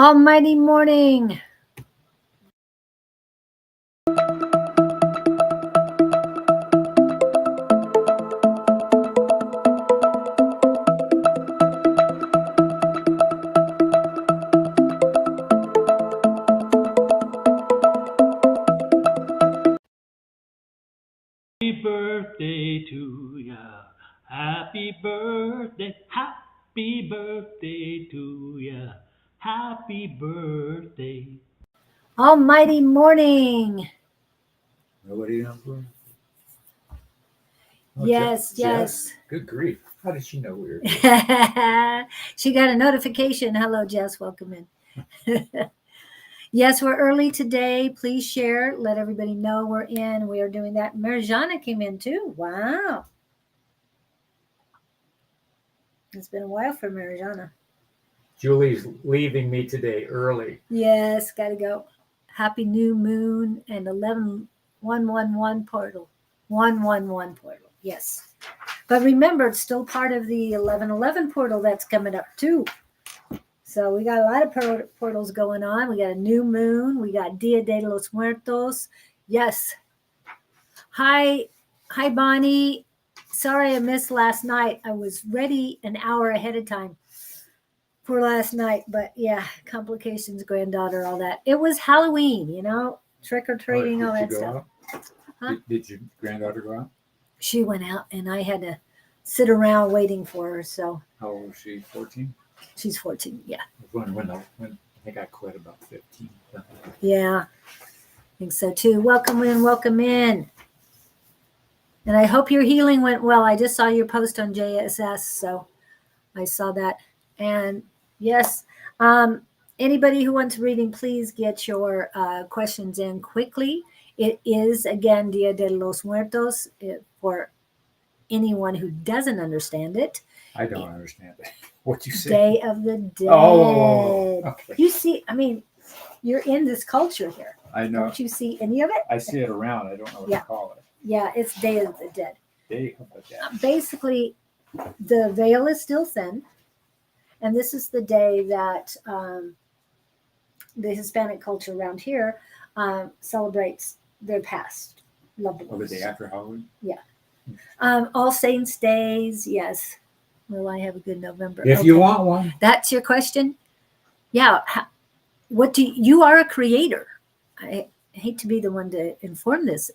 Almighty morning. Happy birthday to ya. Happy birthday to ya. Happy birthday. Almighty morning. Nobody knows where. Oh, Yes, Jess. yes. Good grief. How did she know we were here? She got a notification. Hello, Jess. Welcome in. Yes, we're early today. Please share. Let everybody know we're in. We are doing that. Marjana came in too. Wow. It's been a while for Marjana. Julie's leaving me today early. Yes, got to go. Happy new moon and 111 portal. 111 portal. Yes. But remember, it's still part of the 1111 portal that's coming up too. So we got a lot of portals going on. We got a new moon. We got Dia de los Muertos. Yes. Hi, Bonnie. Sorry I missed last night. I was ready an hour ahead of time for last night, but yeah, complications, granddaughter, all that. It was Halloween, trick or treating, all that stuff. Huh? Did your granddaughter go out? She went out, and I had to sit around waiting for her. So how old was she? 14. She's 14. Yeah. When I think I quit about 15. Yeah, I think so too. Welcome in. And I hope your healing went well. I just saw your post on JSS, so I saw that. And yes, anybody who wants reading, please get your questions in quickly. It is, again, Dia de los Muertos for anyone who doesn't understand it. I don't understand it. What you say? Day of the Dead. Oh, okay. You see, you're in this culture here. I know. Don't you see any of it? I see it around. I don't know what to call it. Yeah, it's Day of the Dead. Day of the Dead. Basically, the veil is still thin. And this is the day that the Hispanic culture around here celebrates their past loved ones. Oh, the day after Halloween? Yeah. All Saints Days, yes. Will I have a good November? If you want one. That's your question? Yeah. You are a creator. I hate to be the one to inform this.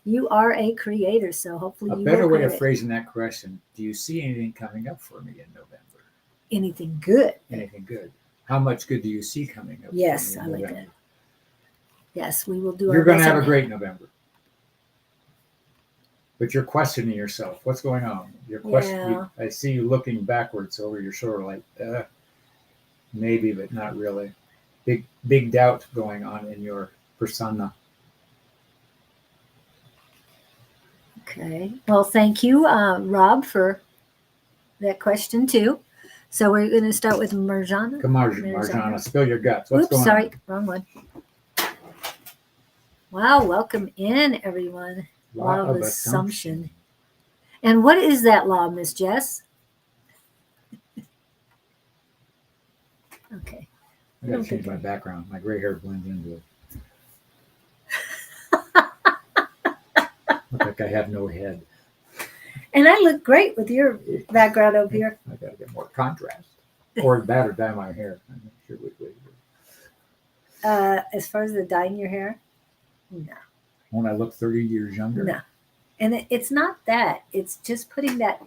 You are a creator, so hopefully a better way of phrasing that question, do you see anything coming up for me in November? Anything good? Anything good. How much good do you see coming up? Yes, for me in I like November? that. Yes, we will do. You're going to have a great November. But you're questioning yourself. What's going on? You're questioning. Yeah. I see you looking backwards over your shoulder, like maybe, but not really. Big doubt going on in your persona. Okay. Well, thank you, Rob, for that question too. So we're going to start with Marjana. Come on, Marjana, spill your guts. What's going sorry, on? wrong one. Wow, welcome in, everyone. Law of Assumption. And what is that law, Miss Jess? Okay. I got to change my background. My gray hair blends into it. Look like I have no head. And I look great with your background over here. I got to get more contrast. Or that or dye my hair. I'm not sure which way to go. As far as the dyeing your hair? No. Won't I look 30 years younger? No. And it's not that. It's just putting that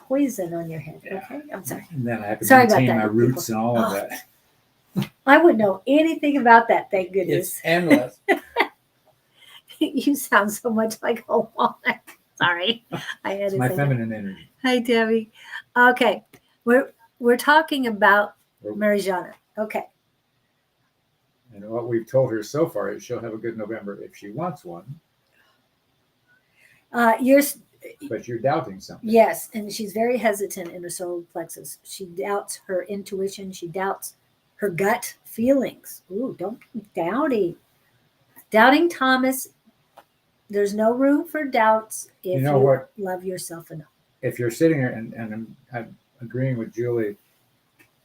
poison on your head. Yeah. Okay? I'm sorry. And then I have to maintain my roots and all of that. I wouldn't know anything about that, thank goodness. It's endless. You sound so much like a woman. Sorry. I had it's my feminine energy. Hi, Debbie. Okay. We're talking about Marjana. Okay. And what we've told her so far is she'll have a good November if she wants one. But you're doubting something. Yes, and she's very hesitant in her solar plexus. She doubts her intuition. She doubts her gut feelings. Ooh, don't be doubting. Doubting Thomas. There's no room for doubts if you love yourself enough. If you're sitting here and I'm agreeing with Julie,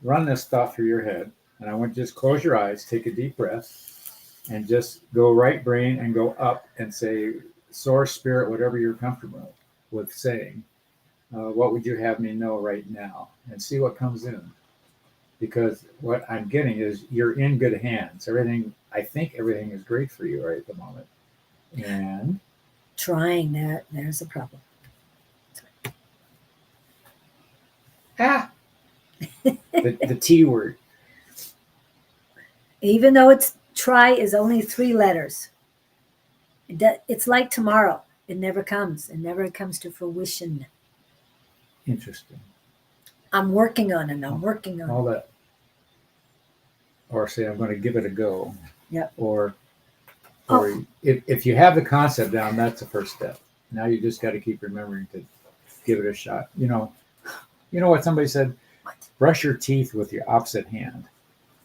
run this thought through your head, and I want you to just close your eyes, take a deep breath, and just go right brain and go up and say, source, spirit, whatever you're comfortable with saying. What would you have me know right now? And see what comes in. Because what I'm getting is you're in good hands. I think everything is great for you right at the moment. And Trying that, there's a problem. the T word. Even though it's try is only 3 letters, it's like tomorrow. It never comes. It never comes to fruition. Interesting. I'm working on it. I'm working on All it. that. Or say, I'm going to give it a go. Yep. Or if you have the concept down, that's the first step. Now you just got to keep remembering to give it a shot. You know what somebody said? What? Brush your teeth with your opposite hand.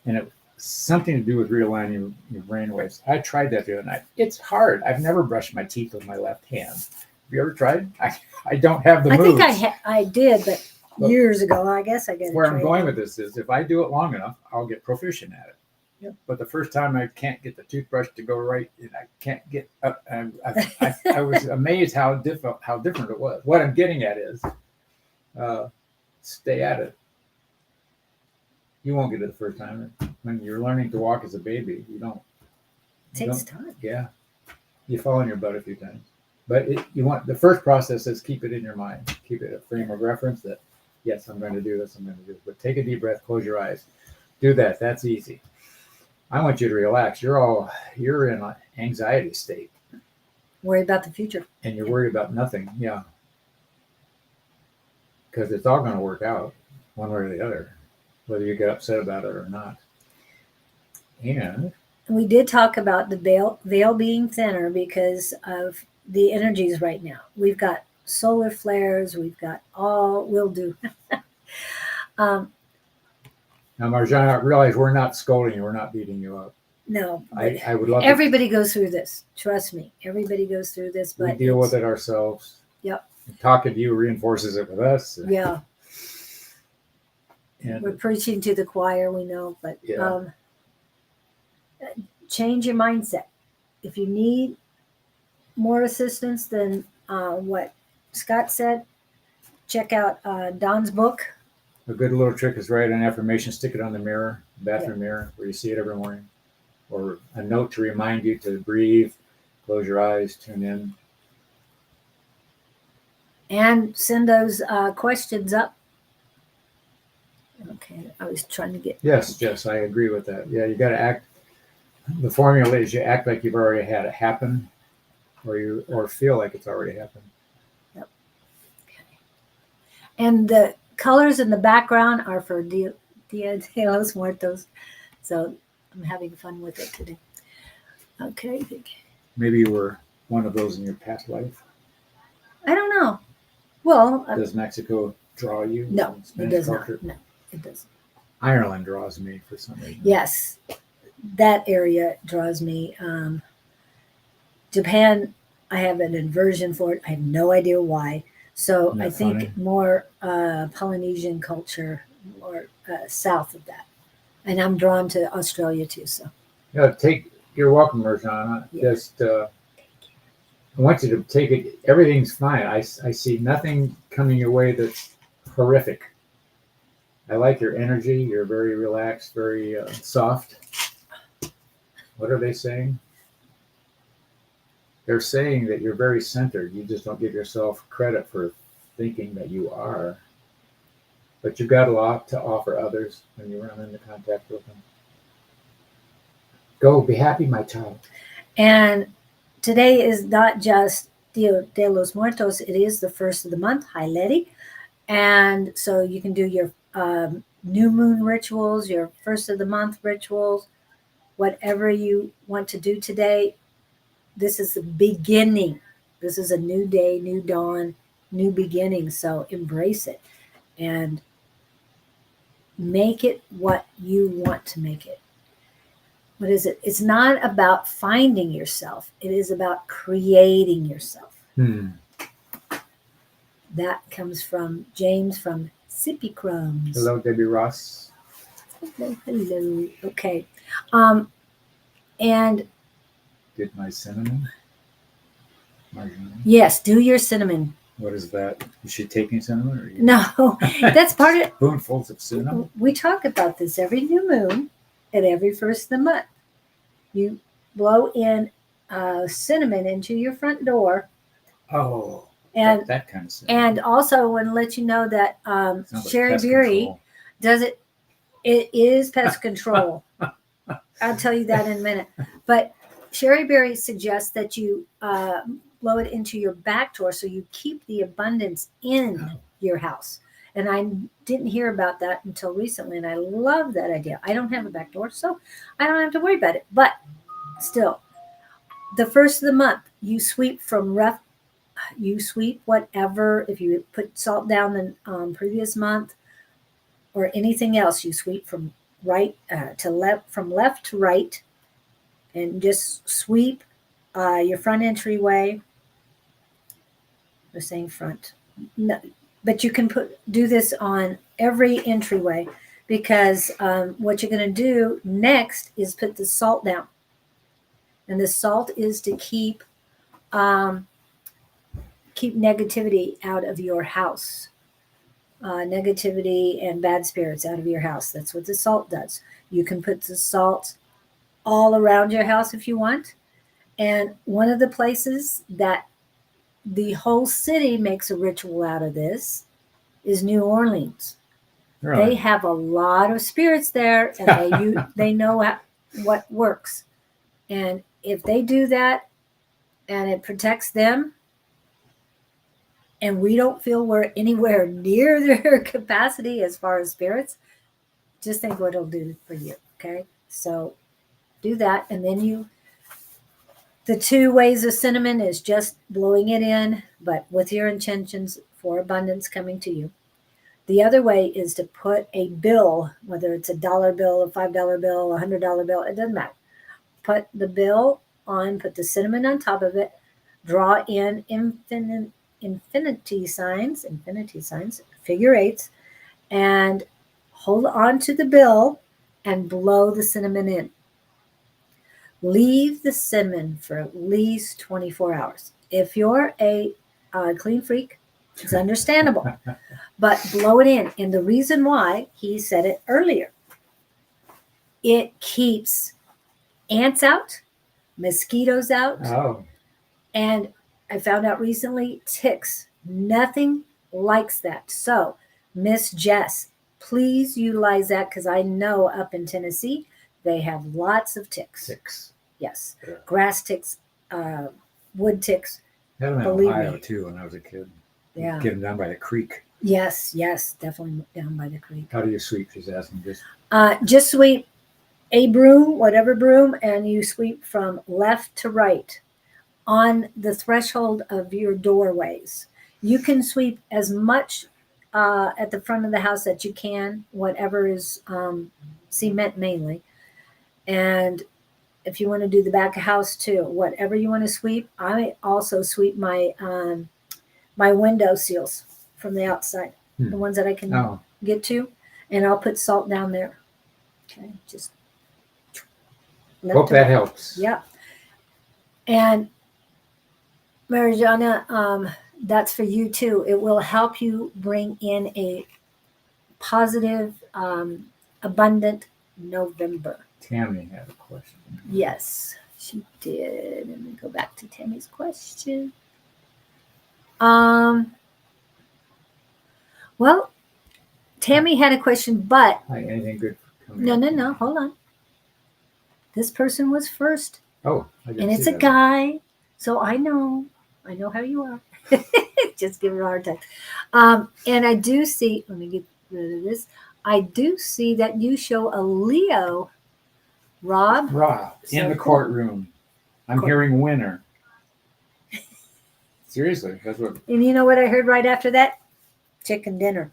And it's something to do with realigning your brain waves. I tried that the other night. It's hard. I've never brushed my teeth with my left hand. Have you ever tried? I don't have the I moves. think I did, but years ago, I guess I got Where I'm going with this is if I do it long enough, I'll get proficient at it. Yep. But the first time I can't get the toothbrush to go right, and I can't get up. And I was amazed how different it was. What I'm getting at is, stay at it. You won't get it the first time. When you're learning to walk as a baby, you don't. It takes time. Yeah, you fall on your butt a few times, but you want the first process is keep it in your mind, keep it a frame of reference that yes, I'm going to do this, I'm going to do this. But take a deep breath, close your eyes, do that. That's easy. I want you to relax. You're in an anxiety state. Worry about the future. And you're worried about nothing. Yeah. Because it's all going to work out one way or the other, whether you get upset about it or not. And we did talk about the veil being thinner because of the energies right now. We've got solar flares. We've got we'll do. Now, Marjana, I realize we're not scolding you. We're not beating you up. No. I would love everybody goes through this. Trust me. Everybody goes through this. But we deal with it ourselves. Yep. Talking to you reinforces it with us. Yeah. And we're preaching to the choir, we know. But yeah. Change your mindset. If you need more assistance than what Scott said, check out Don's book. A good little trick is write an affirmation, stick it on the mirror, bathroom mirror, where you see it every morning, or a note to remind you to breathe, close your eyes, tune in. And send those questions up. Okay, I was trying to get... Yes, Jess, I agree with that. Yeah, you got to act. The formula is you act like you've already had it happen, or feel like it's already happened. Yep. Okay. And the colors in the background are for Dia de los Muertos. So I'm having fun with it today. Okay. Maybe you were one of those in your past life. I don't know. Well, does Mexico draw you? No, it does culture? not. No, it doesn't. Ireland draws me for some reason. Yes, that area draws me. Japan, I have an aversion for it. I have no idea why. So I think funny? More Polynesian culture, or south of that. And I'm drawn to Australia too. So yeah, you're welcome, Marjana. Yeah. Just I want you to take it. Everything's fine. I see nothing coming your way that's horrific. I like your energy. You're very relaxed, very soft. What are they saying? They're saying that you're very centered. You just don't give yourself credit for thinking that you are. But you've got a lot to offer others when you run into contact with them. Go, be happy, my child. And today is not just Dia de los Muertos. It is the first of the month. Hi, Letty. And so you can do your new moon rituals, your first of the month rituals, whatever you want to do today. This is the beginning. This is a new day, new dawn, new beginning. So embrace it and make it what you want to make it. What is it? It's not about finding yourself. It is about creating yourself. That comes from James from Sippy Crumbs. Hello, Debbie Ross. Hello, hello. Okay. And Did my cinnamon? Marjoram. yes, do your cinnamon. What is that? Is she taking cinnamon? Or you? No, that's part of Spoonfuls of cinnamon. we talk about this every new moon and every first of the month. You blow in cinnamon into your front door, Oh, and that kind of cinnamon. and also I want to let you know that Sounds like cherry pest berry control. does it. It is pest control. I'll tell you that in a minute. But cherry berry suggests that you blow it into your back door so you keep the abundance in Oh. your house. And I didn't hear about that until recently, and I love that idea. I don't have a back door, so I don't have to worry about it. But still, the first of the month, you sweep from rough. You sweep whatever. If you put salt down the previous month or anything else, you sweep from right to left, from left to right, and just sweep your front entryway. They're saying front, no, but you can do this on every entryway because what you're going to do next is put the salt down, and the salt is to keep negativity out of your house. Negativity and bad spirits out of your house. That's what the salt does. You can put the salt all around your house if you want. And one of the places that the whole city makes a ritual out of this is New Orleans. Really? They have a lot of spirits there, and they know what works. And if they do that, and it protects them, and we don't feel we're anywhere near their capacity as far as spirits, just think what it'll do for you. Okay, so do that, and then the two ways of cinnamon is just blowing it in, but with your intentions for abundance coming to you. The other way is to put a bill, whether it's $1 bill, a $5 bill, a $100 bill, it doesn't matter. Put the bill on, put the cinnamon on top of it, draw in infinity signs, figure eights, and hold on to the bill and blow the cinnamon in. Leave the cinnamon for at least 24 hours. If you're a clean freak, it's understandable, but blow it in. And the reason why, he said it earlier, it keeps ants out, mosquitoes out, Oh, and I found out recently, ticks. Nothing likes that. So, Miss Jess, please utilize that because I know up in Tennessee, they have lots of ticks. 6. Yes. Yeah. Grass ticks, wood ticks. Had them in Believe Ohio me. too when I was a kid. Yeah. Get them down by the creek. Yes, definitely down by the creek. How do you sweep? She's asking. Just sweep a broom, whatever broom, and you sweep from left to right on the threshold of your doorways. You can sweep as much at the front of the house that you can, whatever is cement mainly. And if you want to do the back of house too, whatever you want to sweep. I also sweep my my window seals from the outside, the ones that I can get to, and I'll put salt down there. Okay, just Hope that helps. Yeah. And Marijana, that's for you too. It will help you bring in a positive, abundant November. Tammy had a question. Yes, she did. Let me go back to Tammy's question. Well, Tammy had a question, but Anything good coming no. up? Hold on. This person was first, Oh, I didn't and it's see a that. guy, so I know how you are. Just give her a hard time. And I do see. Let me get rid of this. I do see that you show a Leo, Rob. Rob in the courtroom. I'm hearing winner. Seriously, that's what. And you know what I heard right after that? Chicken dinner.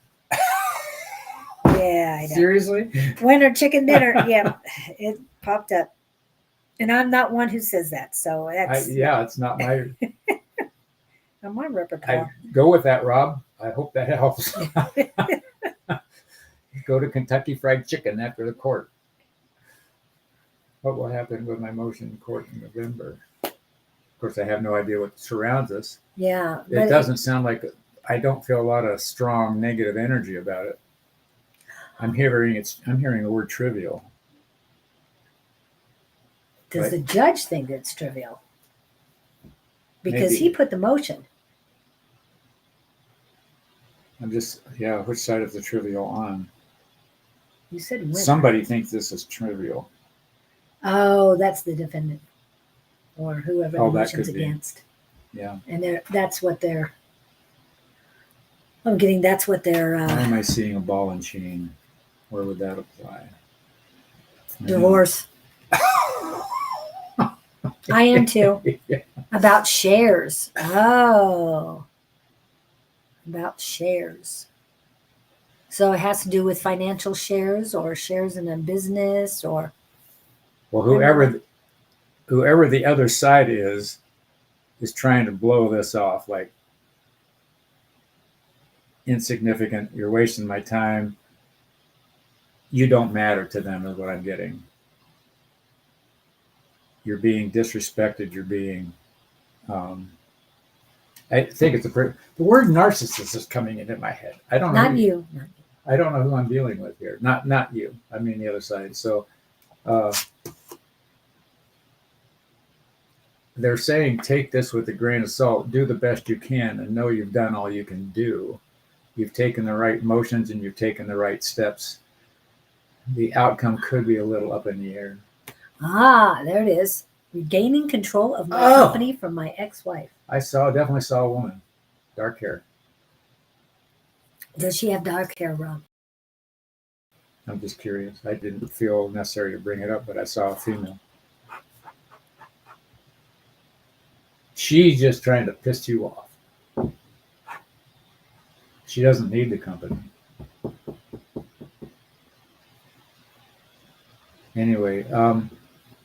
Yeah, I know. Seriously? Winter chicken dinner. Yeah, it popped up. And I'm not one who says that. So that's it's not my. on my repertoire. Go with that, Rob. I hope that helps. go to Kentucky Fried Chicken after the court. What will happen with my motion in court in November? Of course, I have no idea what surrounds us. Yeah. It doesn't sound like, I don't feel a lot of strong negative energy about it. I'm hearing the word trivial. Does Right. the judge think it's trivial? Because Maybe. he put the motion. Which side is the trivial on? You said winner. Somebody thinks this is trivial. Oh, that's the defendant. Or whoever the Oh, that motion's could be. against. Yeah. And that's what they're that's what they're Why am I seeing a ball and chain? Where would that apply? divorce. I am too. Yeah. About shares. Oh. About shares. So it has to do with financial shares or shares in a business or Well, whoever the other side is trying to blow this off like insignificant. You're wasting my time. You don't matter to them is what I'm getting. You're being disrespected. You're being, I think it's the word narcissist is coming into my head. I don't know. not you. I don't know who I'm dealing with here. Not you. I mean the other side. So they're saying take this with a grain of salt. Do the best you can, and know you've done all you can do. You've taken the right motions and you've taken the right steps. The outcome could be a little up in the air. Ah, there it is. Regaining control of my Oh. company from my ex-wife. I definitely saw a woman, dark hair. Does she have dark hair, Rob? I'm just curious. I didn't feel necessary to bring it up, but I saw a female. She's just trying to piss you off. She doesn't need the company. Anyway,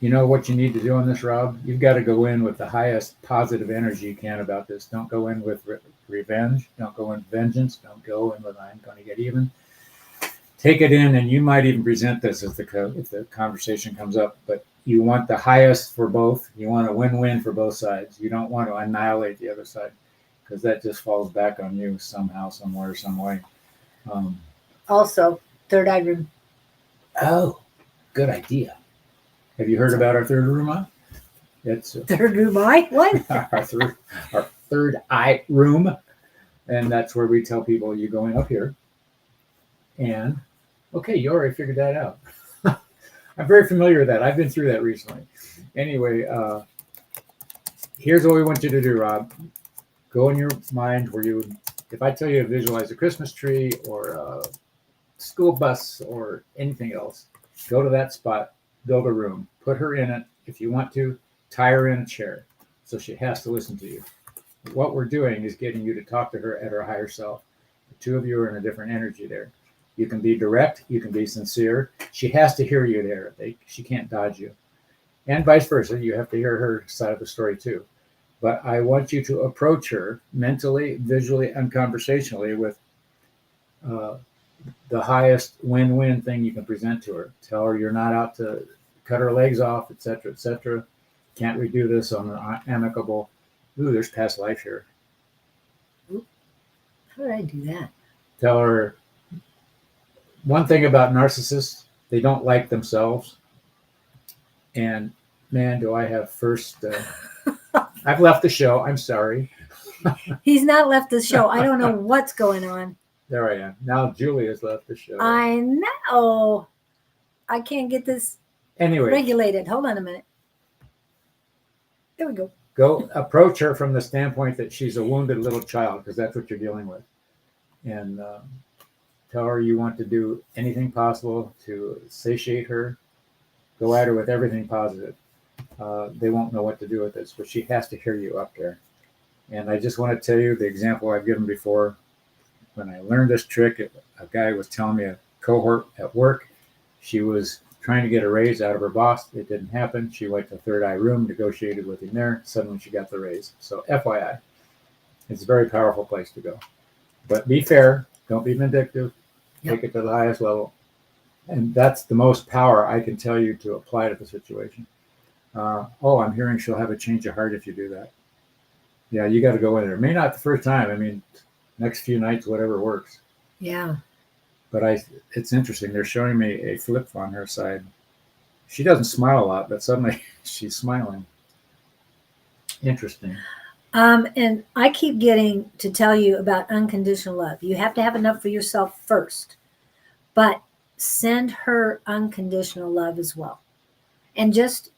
you know what you need to do on this, Rob? You've got to go in with the highest positive energy you can about this. Don't go in with revenge. Don't go in with vengeance. Don't go in with I'm going to get even. Take it in, and you might even present this if the conversation comes up. But you want the highest for both. You want a win-win for both sides. You don't want to annihilate the other side because that just falls back on you somehow, somewhere, some way. Also, third eye room. Oh, good idea. Have you heard about our third room? Huh? It's Third room eye? What? our third eye room, and that's where we tell people you're going up here. And okay, you already figured that out. I'm very familiar with that. I've been through that recently. Anyway, here's what we want you to do, Rob. Go in your mind where you would, if I tell you to visualize a Christmas tree or a school bus or anything else, go to that spot, build a room, put her in it. If you want to, tie her in a chair so she has to listen to you. What we're doing is getting you to talk to her at her higher self. The two of you are in a different energy there. You can be direct. You can be sincere. She has to hear you there. She can't dodge you. And vice versa. You have to hear her side of the story too. But I want you to approach her mentally, visually, and conversationally with the highest win-win thing you can present to her. Tell her you're not out to cut her legs off, etc., etc. Can't we do this on an amicable? Ooh, there's past life here. How did I do that? Tell her one thing about narcissists, they don't like themselves. And man, do I have first... I've left the show. I'm sorry. He's not left the show. I don't know what's going on. There I am. Now Julia's left the show. I know. I can't get this Anyway, regulated. Hold on a minute. There we go. go approach her from the standpoint that she's a wounded little child, because that's what you're dealing with. And tell her you want to do anything possible to satiate her. Go at her with everything positive. They won't know what to do with this, but she has to hear you up there. And I just want to tell you the example I've given before. When I learned this trick, a guy was telling me, a cohort at work, she was trying to get a raise out of her boss. It didn't happen. She went to third eye room, negotiated with him there. Suddenly she got the raise. So FYI, it's a very powerful place to go. But be fair. Don't be vindictive. Yep. Take it to the highest level. And that's the most power I can tell you to apply to the situation. I'm hearing she'll have a change of heart if you do that. Yeah, you got to go in there. May not the first time. I mean, next few nights, whatever works. Yeah. But it's interesting. They're showing me a flip on her side. She doesn't smile a lot, but suddenly she's smiling. Interesting. And I keep getting to tell you about unconditional love. You have to have enough for yourself first, but send her unconditional love as well. And just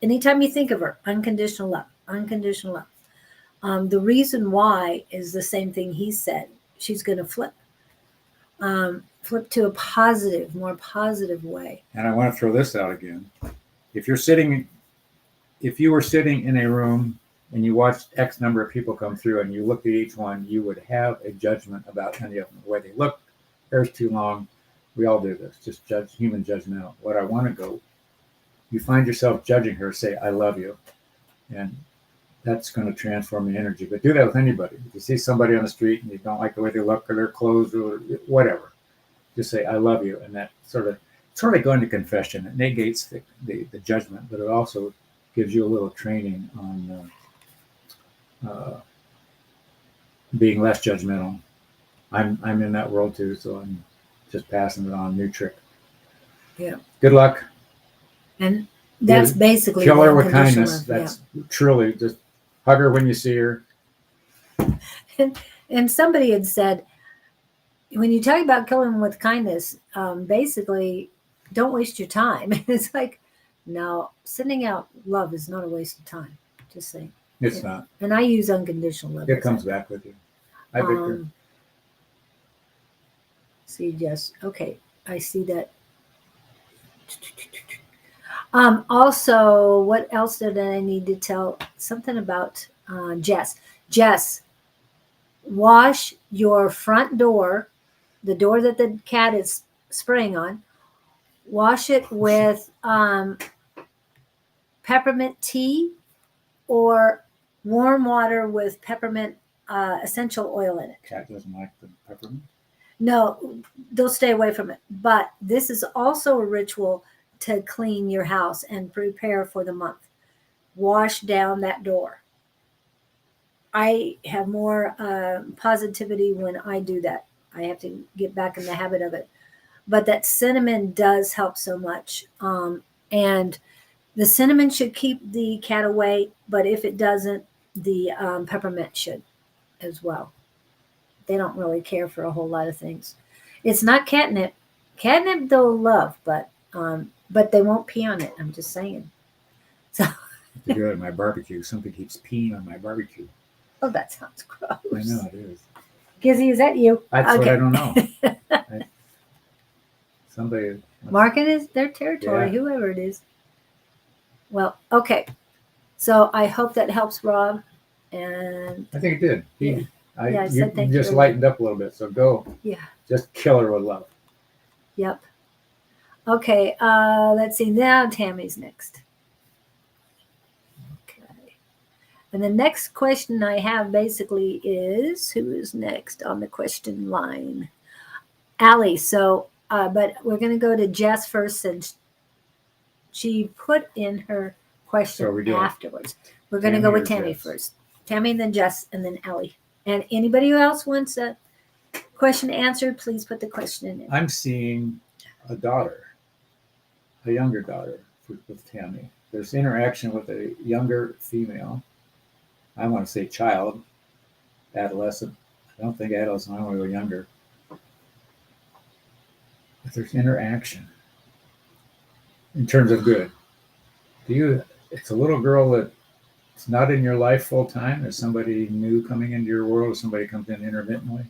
anytime you think of her, unconditional love, unconditional love. The reason why is the same thing he said. She's going to flip to a positive, more positive way. And I want to throw this out again. If you were sitting in a room and you watched X number of people come through and you looked at each one, you would have a judgment about any of them. The way they look, hair's too long. We all do this, just human judgmental. What I want to go, you find yourself judging her, say, I love you. And that's going to transform the energy. But do that with anybody. If you see somebody on the street and you don't like the way they look or their clothes or whatever, just say, I love you. And that sort of going to confession. It negates the judgment, but it also gives you a little training on being less judgmental. I'm in that world too, so I'm just passing it on. New trick. Yeah. Good luck. And that's basically kill her with unconditional kindness. love, That's truly just hug her when you see her. And somebody had said, when you talk about killing with kindness, basically, don't waste your time. It's like, no, sending out love is not a waste of time. Just saying. It's not. And I use unconditional love. It comes back with you. Hi, Victor. See, yes. Okay. I see that. Also, what else did I need to tell? Something about Jess. Jess, wash your front door, the door that the cat is spraying on. Wash it with peppermint tea or warm water with peppermint essential oil in it. Cat doesn't like the peppermint. No, they'll stay away from it. But this is also a ritual to clean your house and prepare for the month. Wash down that door. I have more positivity when I do that. I have to get back in the habit of it. But that cinnamon does help so much. And the cinnamon should keep the cat away, but if it doesn't, the peppermint should as well. They don't really care for a whole lot of things. It's not catnip. Catnip they'll love, but they won't pee on it. I'm just saying. So To do it at my barbecue. Somebody keeps peeing on my barbecue. oh, that sounds gross. I know it is. Gizzy, is that you? That's what Okay. I don't know. Somebody. Marking is their territory, Yeah. whoever it is. Well, okay. So I hope that helps Rob. And I think it did. Yeah. I Yeah, I said thank you you just earlier. lightened up a little bit. So go. yeah, Just kill her with love. yep. Okay, let's see. Now Tammy's next. Okay. And the next question I have basically is who is next on the question line? Allie. So, but we're going to go to Jess first since she put in her question So we do. afterwards. We're going to Tammy go with or Tammy Jess? first. Tammy, then Jess, and then Allie. And anybody who else wants a question answered, please put the question in. I'm seeing a daughter, a younger daughter with Tammy. There's interaction with a younger female. I want to say child, adolescent. I don't think adolescent. I want to go younger. But there's interaction in terms of good. It's a little girl that's not in your life full time. There's somebody new coming into your world, or somebody comes in intermittently.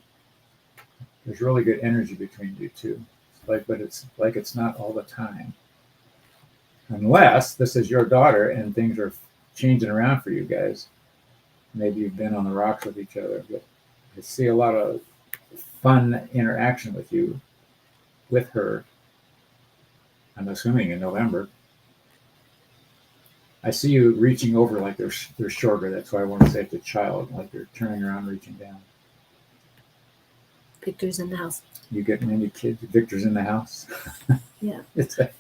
There's really good energy between you two. But it's like it's not all the time. Unless this is your daughter and things are changing around for you guys. Maybe you've been on the rocks with each other, but I see a lot of fun interaction with her. I'm assuming in November. I see you reaching over like they're shorter. That's why I want to say it's a child, like they're turning around, reaching down. Victor's in the house. You getting any kids? Victor's in the house. Yeah. It's a,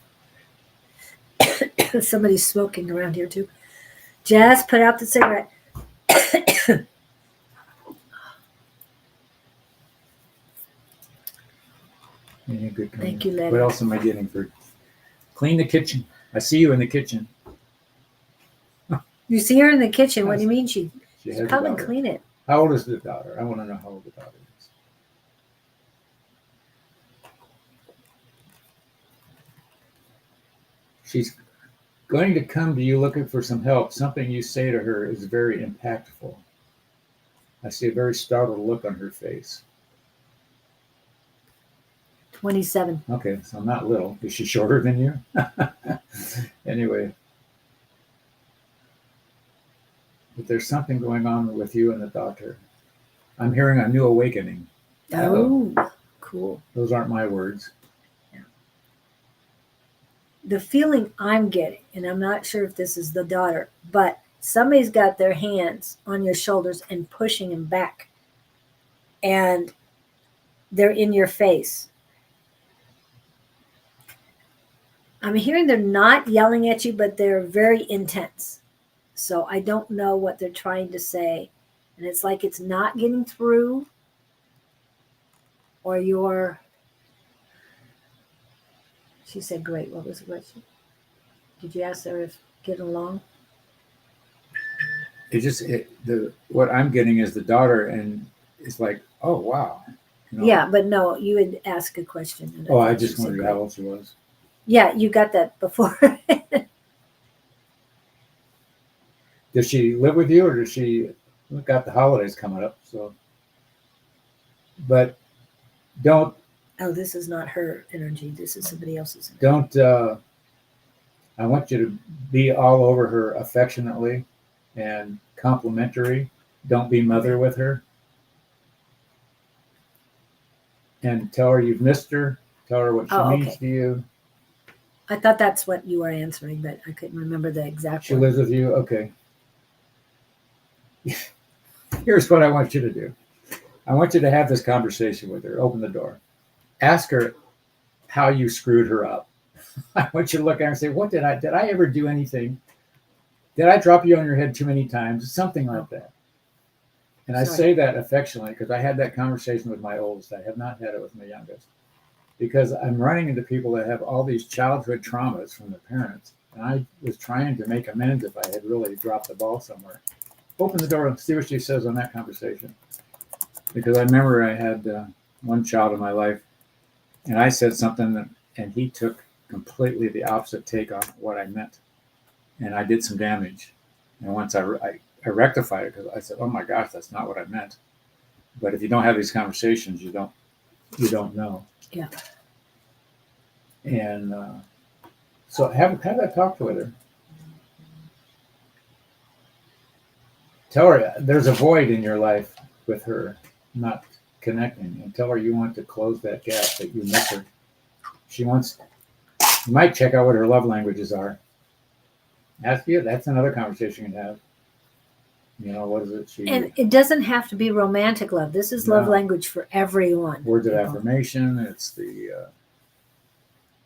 Somebody's smoking around here too. Jazz, put out the cigarette. yeah, good. Thank you, What Letty. else am I getting for? Clean the kitchen. I see you in the kitchen. You see her in the kitchen. What do you mean She she's has a come and daughter. clean it? How old is the daughter? I want to know how old the daughter is. She's going to come to you looking for some help. Something you say to her is very impactful. I see a very startled look on her face. 27. Okay, so I'm not little. Is she shorter than you? Anyway. But there's something going on with you and the daughter. I'm hearing a new awakening. Oh, cool. Those aren't my words. The feeling I'm getting, and I'm not sure if this is the daughter, but somebody's got their hands on your shoulders and pushing them back. And they're in your face. I'm hearing they're not yelling at you, but they're very intense. So I don't know what they're trying to say. And it's like it's not getting through, or you're. She said, great. What was the question? Did you ask her if getting along? What I'm getting is the daughter, and it's like, oh wow. You know? Yeah, but no, you had asked a question. And Oh, I thought just she said wondered great. how old she was. Yeah, you got that before. Does she live with you, or does she? We've got the holidays coming up, so. But don't. Oh, this is not her energy. This is somebody else's energy. Don't. I want you to be all over her affectionately and complimentary. Don't be mother with her. And tell her you've missed her. Tell her what she means Okay. to you. I thought that's what you were answering, but I couldn't remember the exact She one. lives with you? Okay. Here's what I want you to do. I want you to have this conversation with her. Open the door. Ask her how you screwed her up. I want you to look at her and say, what did I ever do anything? Did I drop you on your head too many times? Something like that. And I Sorry. say that affectionately because I had that conversation with my oldest. I have not had it with my youngest. Because I'm running into people that have all these childhood traumas from their parents. And I was trying to make amends if I had really dropped the ball somewhere. Open the door and see what she says on that conversation. Because I remember I had one child in my life, and I said something, and he took completely the opposite take on what I meant. And I did some damage. And once I rectified it, because I said, oh my gosh, that's not what I meant. But if you don't have these conversations, you don't know. Yeah. And so have that talk with her. Tell her there's a void in your life with her not connecting, and tell her you want to close that gap, that you miss her. You might check out what her love languages are. Ask you. That's another conversation you can have. You know, what is it? And it doesn't have to be romantic love. This is love No. language for everyone. Words of people. affirmation. It's the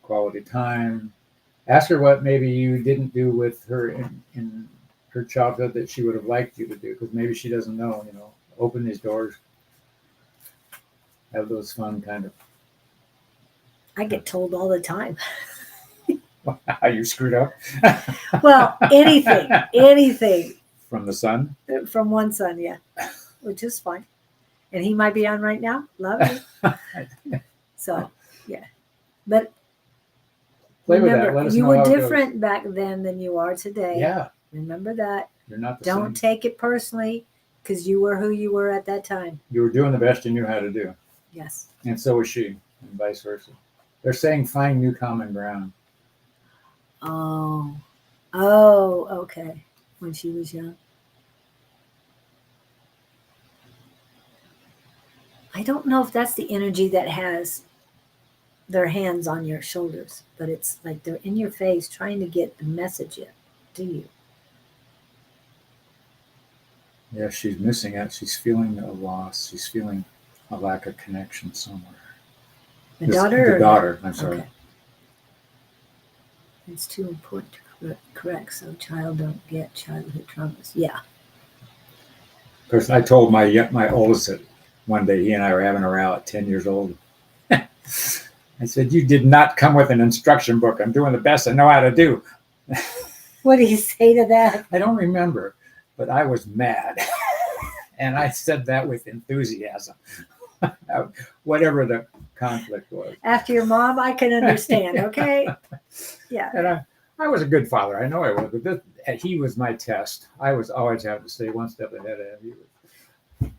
quality time. Ask her what maybe you didn't do with her in her childhood that she would have liked you to do, because maybe she doesn't know. You know, open these doors. Have those fun kind of. I get told all the time. How you screwed up. Well, anything From the sun. from one son, yeah, which is fine. And he might be on right now. Love you. So, yeah. But Play with that. remember, Let us you know were how it goes. different back then than you are today. Yeah, Remember that. you're not the Don't same. take it personally, because you were who you were at that time. You were doing the best you knew how to do, Yes. and so was she, and vice versa. They're saying find new common ground. Oh, okay. When she was young. I don't know if that's the energy that has their hands on your shoulders, but it's like they're in your face trying to get the message in to you. Yeah, she's missing it. She's feeling a loss. She's feeling a lack of connection somewhere. The daughter? The daughter, I'm sorry. Okay. It's too important to correct, so child don't get childhood traumas. Yeah. Because I told my oldest that one day he and I were having a row at 10 years old. I said, "You did not come with an instruction book. I'm doing the best I know how to do." What did he say to that? I don't remember, but I was mad. And I said that with enthusiasm. Whatever the conflict was. After your mom, I can understand, okay? Yeah. And I was a good father. I know I was, but he was my test. I was always having to stay one step ahead of him.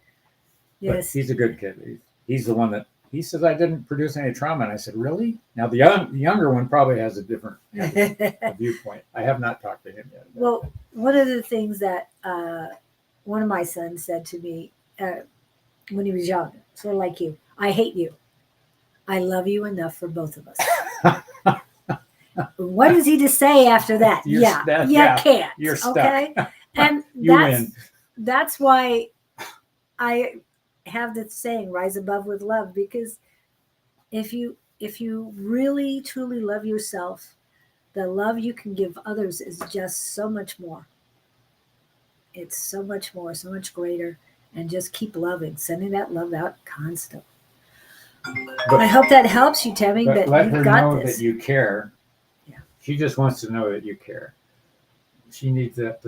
Yes. But he's a good kid. He's the one that he says I didn't produce any trauma, and I said, "Really?" Now the younger one probably has a different viewpoint. I have not talked to him yet. Well, one of the things that one of my sons said to me when he was young, sort of like you, "I hate you. I love you enough for both of us." What is he to say after that? You can't. You're stuck. Okay, and that's why I have the saying, "Rise above with love," because if you really truly love yourself, the love you can give others is just so much more. It's so much more, so much greater, and just keep loving, sending that love out constantly. I hope that helps you, Tammy. But let you've her got know this. that you care. Yeah. She just wants to know that you care. She needs that.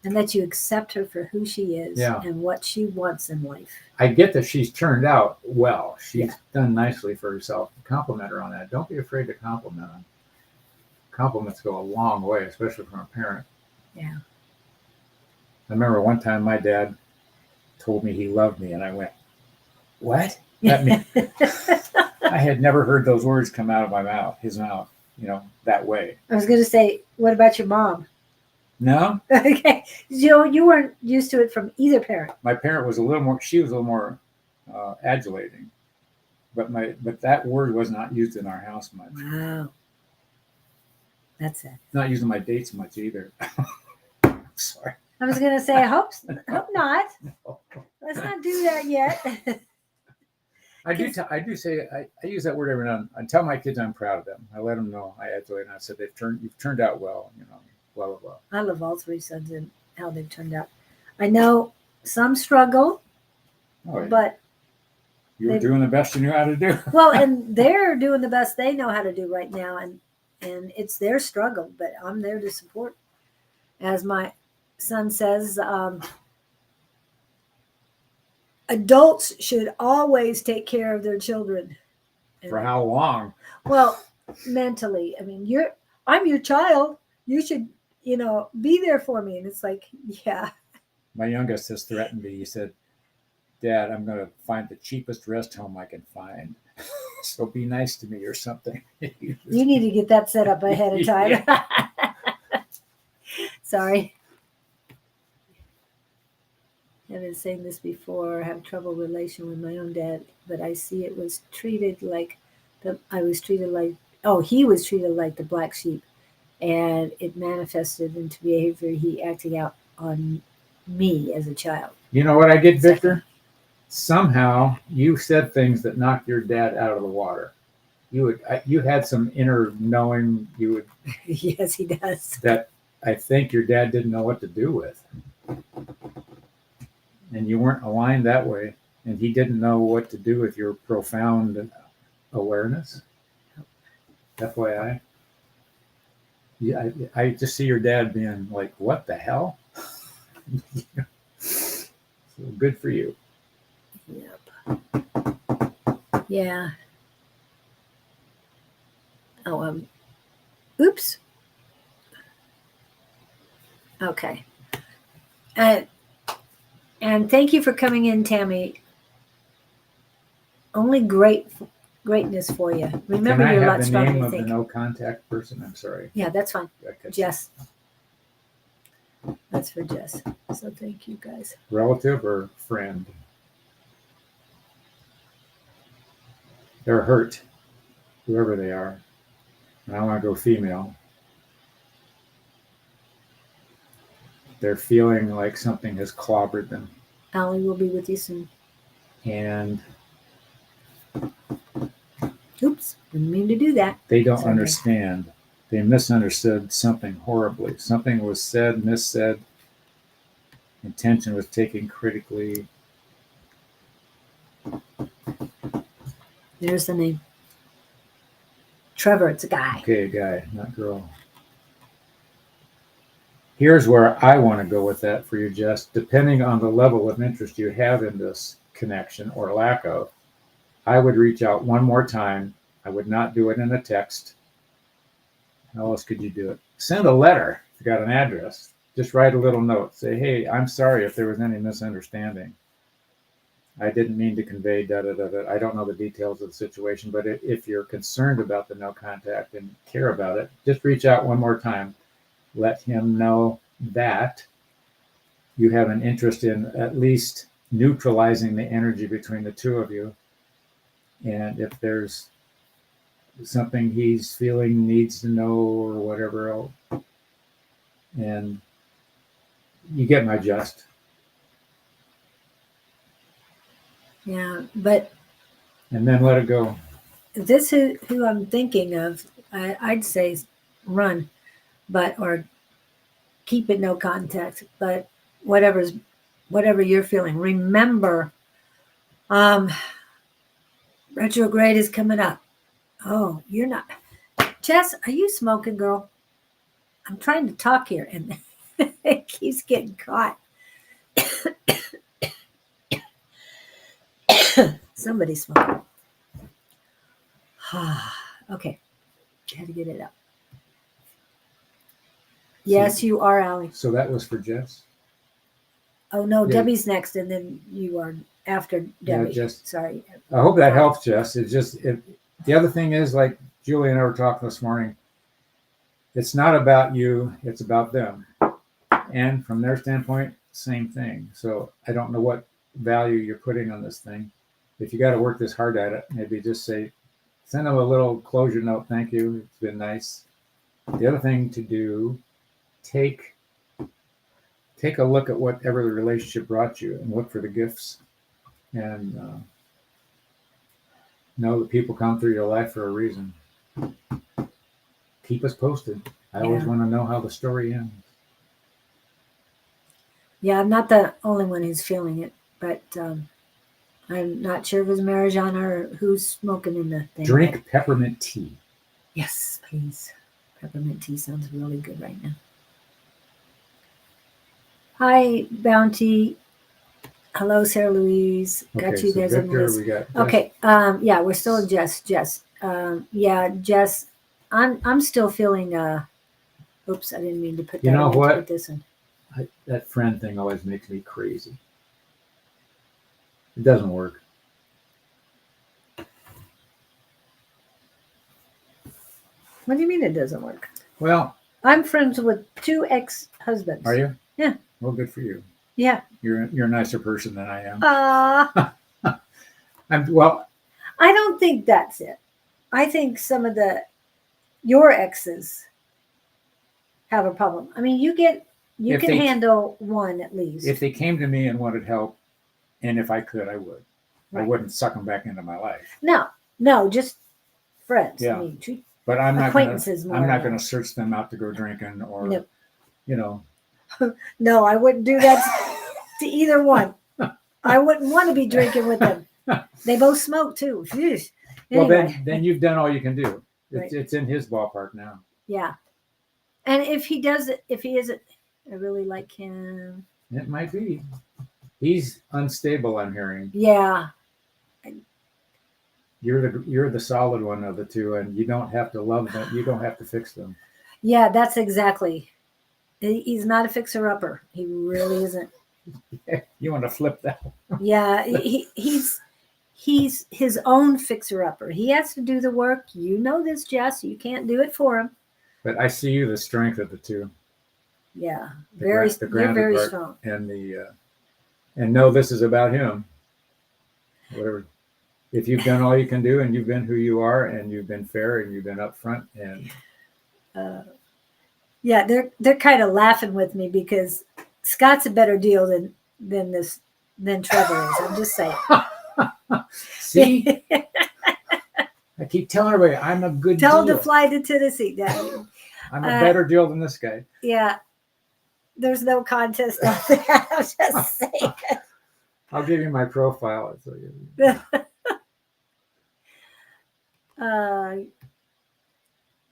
And that you accept her for who she is and what she wants in life. I get that she's turned out well. She's done nicely for herself. Compliment her on that. Don't be afraid to compliment her. Compliments go a long way, especially from a parent. Yeah. I remember one time my dad told me he loved me, and I went, "What?" That means I had never heard those words come out of his mouth, that way. I was going to say, what about your mom? No. Okay. You weren't used to it from either parent. My parent was she was a little more adulating, but that word was not used in our house much. Wow. That's it. Not using my dates much either. Sorry. I was going to say, I hope not. Let's not do that yet. I do say I use that word every now and then. I tell my kids I'm proud of them. I let them know I adulate, and I said you've turned out well. Blah blah blah. I love all three sons and how they've turned out. I know some struggle, but you were doing the best you knew how to do. Well, and they're doing the best they know how to do right now, and it's their struggle, but I'm there to support. As my son says, adults should always take care of their children. For how long? Well, mentally. I mean, I'm your child. You should, be there for me. And it's like, yeah. My youngest has threatened me. He said, "Dad, I'm going to find the cheapest rest home I can find. So be nice to me or something." You need to get that set up ahead of time. Sorry. I've been saying this before. I have trouble relation with my own dad, but I see it was treated like he was treated like the black sheep, and it manifested into behavior he acting out on me as a child. You know what I get, Victor? Somehow you said things that knocked your dad out of the water. You had some inner knowing you would. Yes, he does. That I think your dad didn't know what to do with. And you weren't aligned that way. And he didn't know what to do with your profound awareness. FYI. Yeah, I just see your dad being like, "What the hell?" So good for you. Yep. Yeah. Oh, oops. Okay. And thank you for coming in, Tammy. Only greatness for you. Remember, you're a lot stronger than you think. Can I have the name of the no contact person? I'm sorry. Yeah, that's fine. Jess. That's for Jess. So thank you, guys. Relative or friend? They're hurt, whoever they are. And I want to go female. They're feeling like something has clobbered them. Allie will be with you soon. and Oops, didn't mean to do that. they don't Sorry. understand. They misunderstood something horribly. Something was said, missaid. Intention was taken critically. There's the name. Trevor, it's a guy. Okay, guy, not girl. Here's where I want to go with that for you, Jess. Depending on the level of interest you have in this connection or lack of, I would reach out one more time. I would not do it in a text. How else could you do it? Send a letter if you got an address. Just write a little note. Say, hey, I'm sorry if there was any misunderstanding. I didn't mean to convey da-da-da-da. I don't know the details of the situation, but if you're concerned about the no contact and care about it, just reach out one more time. Let him know that you have an interest in at least neutralizing the energy between the two of you. And if there's something he's feeling needs to know or whatever else, and you get my gist. Yeah, but And then let it go. this is who I'm thinking of. I'd say run, or keep it no contact. But whatever you're feeling, remember, retrograde is coming up. Oh, you're not, Jess? Are you smoking, girl? I'm trying to talk here, and it keeps getting caught. Somebody's smoking. Okay, had to get it up. Yes, you are, Allie. So that was for Jess. Oh no, Yeah. Debbie's next, and then you are after Debbie. Jess. Sorry. I hope that helps, Jess. It's just the other thing is, like Julie and I were talking this morning, it's not about you, it's about them. And from their standpoint, same thing. So I don't know what value you're putting on this thing. If you got to work this hard at it, maybe just send them a little closure note. Thank you. It's been nice. The other thing to do, take a look at whatever the relationship brought you and look for the gifts. And know that people come through your life for a reason. Keep us posted. I always want to know how the story ends. Yeah, I'm not the only one who's feeling it, but I'm not sure if it's marijuana or who's smoking in the thing. Drink peppermint tea. Yes, please. Peppermint tea sounds really good right now. Hi, Bounty. Hello, Sarah Louise. Got Okay, you so guys on the Victor, list. we got Jess. Okay. Yeah, we're still in Jess. Jess. Jess. I'm still feeling. Oops, I didn't mean to put that. You know in. what? Put this in. That friend thing always makes me crazy. It doesn't work. What do you mean it doesn't work? Well, I'm friends with 2 ex-husbands. are you? Yeah. Well, good for you. Yeah. You're a nicer person than I am. I don't think that's it. I think some of your exes have a problem. I mean, you can handle one at least. If they came to me and wanted help, and if I could, I would. Right. I wouldn't suck them back into my life. No, just friends. Yeah. I mean, but I'm not acquaintances. I'm not going to search them out to go drinking or, Nope. you know. No, I wouldn't do that to either one. I wouldn't want to be drinking with them. They both smoke too. Anyway. Well, then you've done all you can do. It's in his ballpark now. Yeah. And if he isn't, I really like him. It might be. He's unstable, I'm hearing. Yeah. You're the solid one of the two, and you don't have to love them. You don't have to fix them. Yeah, that's exactly. He's not a fixer-upper. He really isn't. You want to flip that? Yeah, he's his own fixer-upper. He has to do the work. You know this, Jess. You can't do it for him. But I see you the strength of the two. Yeah, You're very strong. And and know this is about him. Whatever. If you've done all you can do, and you've been who you are, and you've been fair, and you've been upfront, and yeah, they're kind of laughing with me because Scott's a better deal than Trevor is. I'm just saying. See, I keep telling everybody I'm a good Tell him deal. to fly to Tennessee, Daddy. I'm a better deal than this guy. Yeah. There's no contest out there. I'm just saying. I'll give you my profile. So you,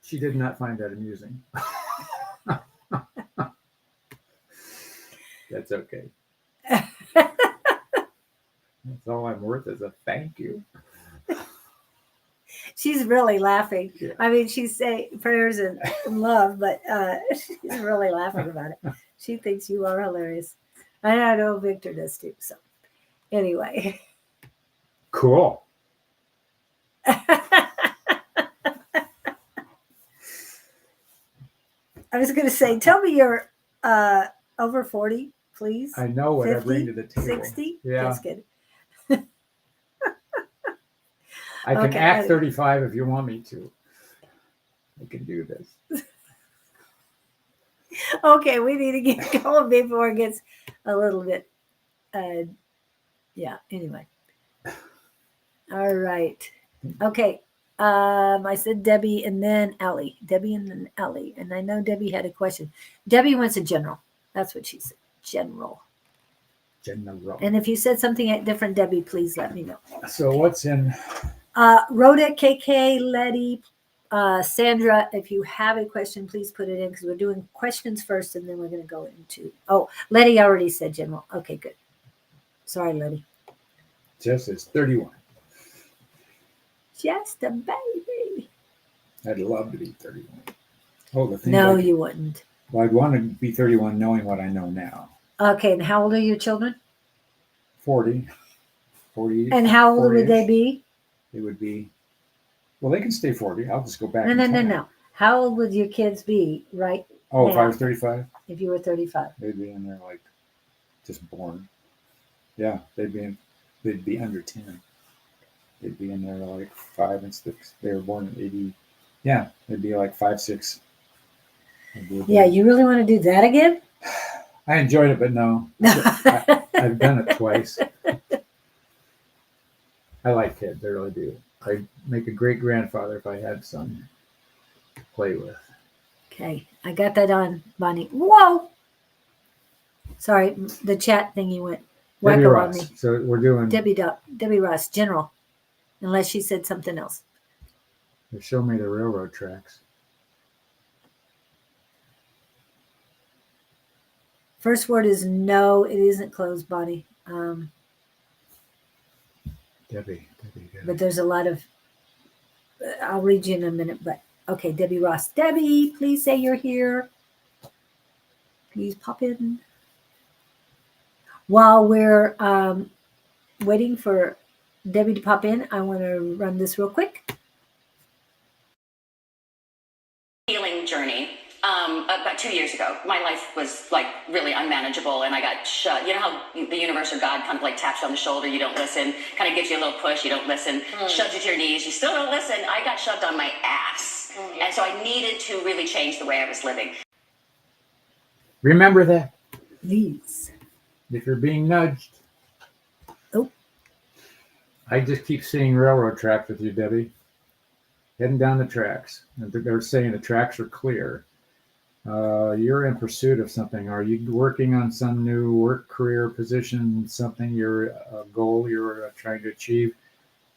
she did not find that amusing. That's okay. That's all I'm worth is a thank you. she's really laughing. Yeah. I mean, she's saying prayers and love, but she's really laughing about it. She thinks you are hilarious. And I know Victor does too. So, anyway. Cool. I was going to say, tell me you're over 40, please. I know what I 50, bring to the table. 60? Yeah. Just kidding. I can Okay, act ready. 35 if you want me to. I can do this. Okay, we need to get going before it gets a little bit, yeah, anyway. All right. Okay. I said Debbie and then Ellie. Debbie and then Ellie. And I know Debbie had a question. Debbie wants a general. That's what she said. General. General. And if you said something different, Debbie, please let me know. So what's in? Rhoda, KK, Letty, Sandra, if you have a question, please put it in because we're doing questions first and then we're going to go into. Oh, Letty already said general. Okay, good. Sorry, Letty. Jess is 31. Just a baby. I'd love to be 31. Oh, the thing. No, you wouldn't. Well, I'd want to be 31 knowing what I know now. Okay, and how old are your children? 40. And how old would they 40-ish. be? It would be, well, they can stay 40. I'll just go back. No. How old would your kids be, right? Oh, if now, I was 35, if you were 35. they'd be in there like just born. Yeah, they'd be under 10. They'd be in there like 5 and 6. They were born in 80. Yeah, they'd be like 5, 6. Yeah, you really want to do that again? I enjoyed it, but no. I've done it twice. I like kids, I really do. I'd make a great grandfather if I had some to play with. Okay, I got that on, Bonnie. Whoa! Sorry, the chat thingy went Debbie wacko on Ross. me. So we're doing. Debbie Ross, general. Unless she said something else. They show me the railroad tracks. First word is no, it isn't closed, Bonnie. Debbie. But there's a lot of, I'll read you in a minute, but okay, Debbie Ross. Debbie, please say you're here. Please pop in. While we're waiting for Debbie to pop in, I want to run this real quick. Healing journey. About 2 years ago, my life was like really unmanageable, and I got shut. You know how the universe or God kind of like taps you on the shoulder, you don't listen, kind of gives you a little push, you don't listen, shoves you to your knees, you still don't listen. I got shoved on my ass, and so I needed to really change the way I was living. Remember that. Please. If you're being nudged. Oh. I just keep seeing railroad tracks with you, Debbie. Heading down the tracks. And they're saying the tracks are clear. You're in pursuit of something. Are you working on some new work, career, position, something, your goal you're trying to achieve?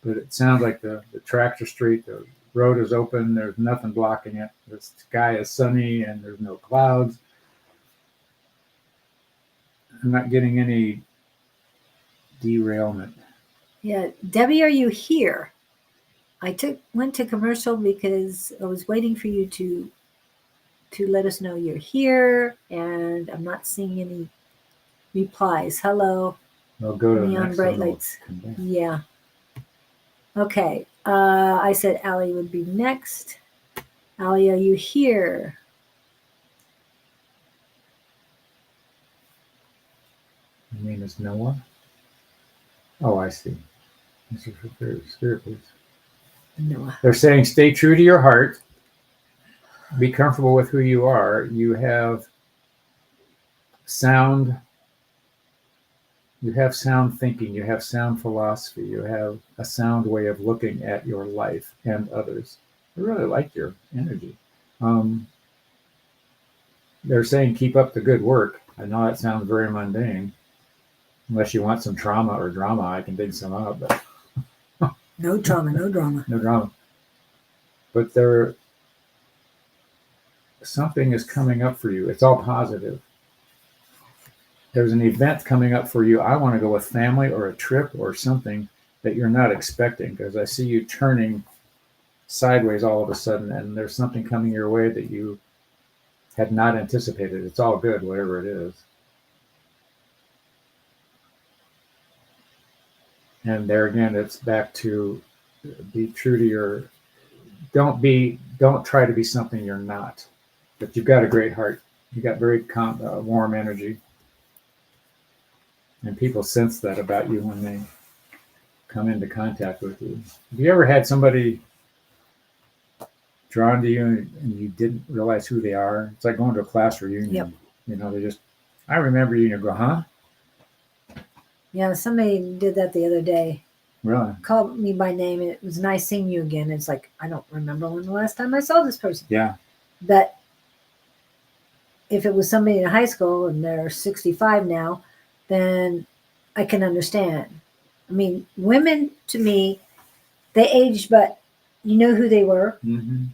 But it sounds like the tracks are straight. The road is open. There's nothing blocking it. The sky is sunny and there's no clouds. I'm not getting any derailment. Yeah, Debbie, are you here? I went to commercial because I was waiting for you to let us know you're here, and I'm not seeing any replies. Hello. I'll go to the Neon next bright one. lights. Yeah. Okay. I said Allie would be next. Allie, are you here? Your name is Noah? Oh, I see. This is for spirit, please. Noah. They're saying stay true to your heart. Be comfortable with who you are. You have sound You have sound thinking, you have sound philosophy, you have a sound way of looking at your life and others. I really like your energy. Um, they're saying keep up the good work. I know that sounds very mundane. Unless you want some trauma or drama, I can dig some up, but No trauma, no drama. no drama. But there, something is coming up for you. It's all positive. There's an event coming up for you. I want to go with family or a trip or something that you're not expecting, because I see you turning sideways all of a sudden, and there's something coming your way that you had not anticipated. It's all good, whatever it is. And there again, it's back to be true to your, don't try to be something you're not. But you've got a great heart. You got very warm energy. And people sense that about you when they come into contact with you. Have you ever had somebody drawn to you and you didn't realize who they are? It's like going to a class reunion. Yep. You know, they just, I remember you, and you go, huh? Yeah, somebody did that the other day. Really? Called me by name, and it was nice seeing you again. It's like, I don't remember when the last time I saw this person. Yeah. But if it was somebody in high school and they're 65 now, then I can understand. I mean, women, to me, they aged, but you know who they were. Mm-hmm.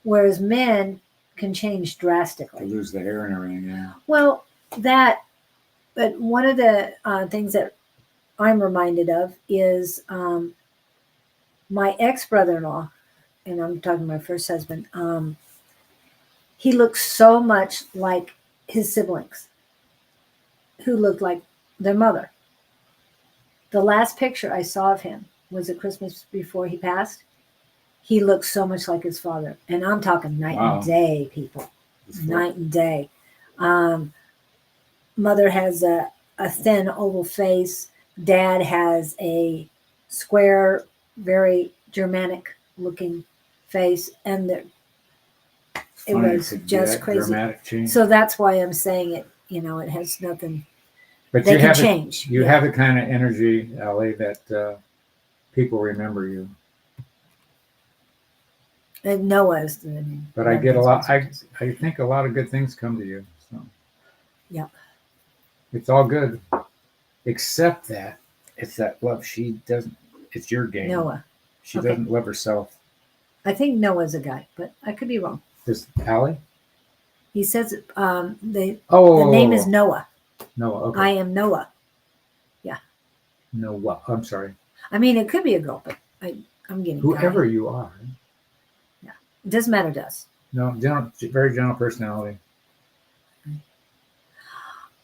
Whereas men can change They drastically. lose the hair and everything, yeah. Well, but one of the things that I'm reminded of is my ex-brother-in-law, and I'm talking my first husband. He looked so much like his siblings, who looked like their mother. The last picture I saw of him was at Christmas before he passed. He looked so much like his father, and I'm talking night Wow. and day, people. It's Night and day. Mother has a thin oval face. Dad has a square, very Germanic looking face, and it funny was to just get crazy. dramatic change. So that's why I'm saying it. You know, it has nothing. But They you can have change. You Yeah. have the kind of energy, Ellie, that people remember you. And Noah's the name. But I get a lot. I think a lot of good things come to you. So Yeah. it's all good, except that it's that love. She doesn't. It's your game. Noah. She Okay. doesn't love herself. I think Noah's a guy, but I could be wrong. This Allie? He says the Oh, name is Noah. Noah. Okay. I am Noah. Noah. I'm sorry. I mean, it could be a girl, but I'm getting Whoever guy. you are. It doesn't matter to us. No, very gentle personality.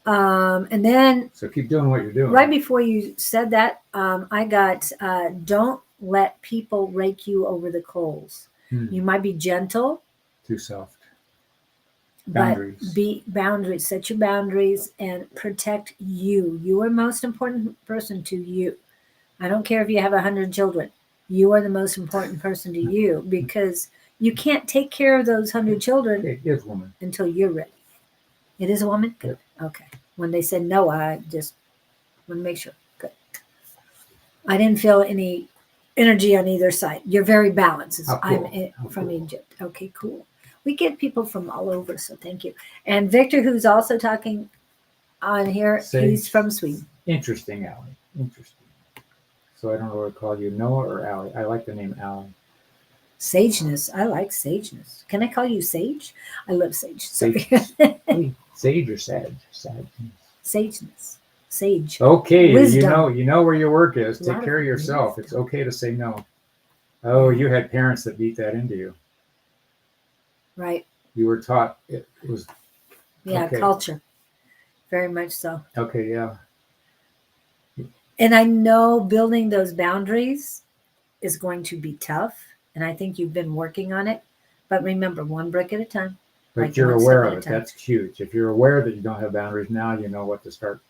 And then So keep doing what you're doing. right before you said that, I got don't let people rake you over the coals. You might be gentle, Too soft. but Boundaries. set your boundaries and protect you. You are the most important person to you. I don't care if you have 100 children. You are the most important person to you, because you can't take care of those 100 children It is woman. until you're ready. It is a woman? Good. Okay. When they said no, I just want to make sure. Good. I didn't feel any energy on either side. You're very balanced. How cool. I'm from cool. Egypt. Okay, cool. We get people from all over, so thank you. And Victor, who's also talking on here, he's from Sweden. Interesting, Allie. Interesting. So I don't know what to call you, Noah or Allie. I like the name Allie. Sageness. I like sageness. Can I call you Sage? I love Sage. Sorry. Hey, sage or sage? Sage. Sageness. Sage. Okay, Wisdom. you know where your work is. A lot Take care of of yourself. wisdom. It's okay to say no. Oh, you had parents that beat that into you. Right. You were taught it was Yeah, okay. culture. Very much so. Okay, yeah. And I know building those boundaries is going to be tough. And I think you've been working on it. But remember, one brick at a time. But Like you're one aware step of at it. a time. That's huge. If you're aware that you don't have boundaries now, you know what to start.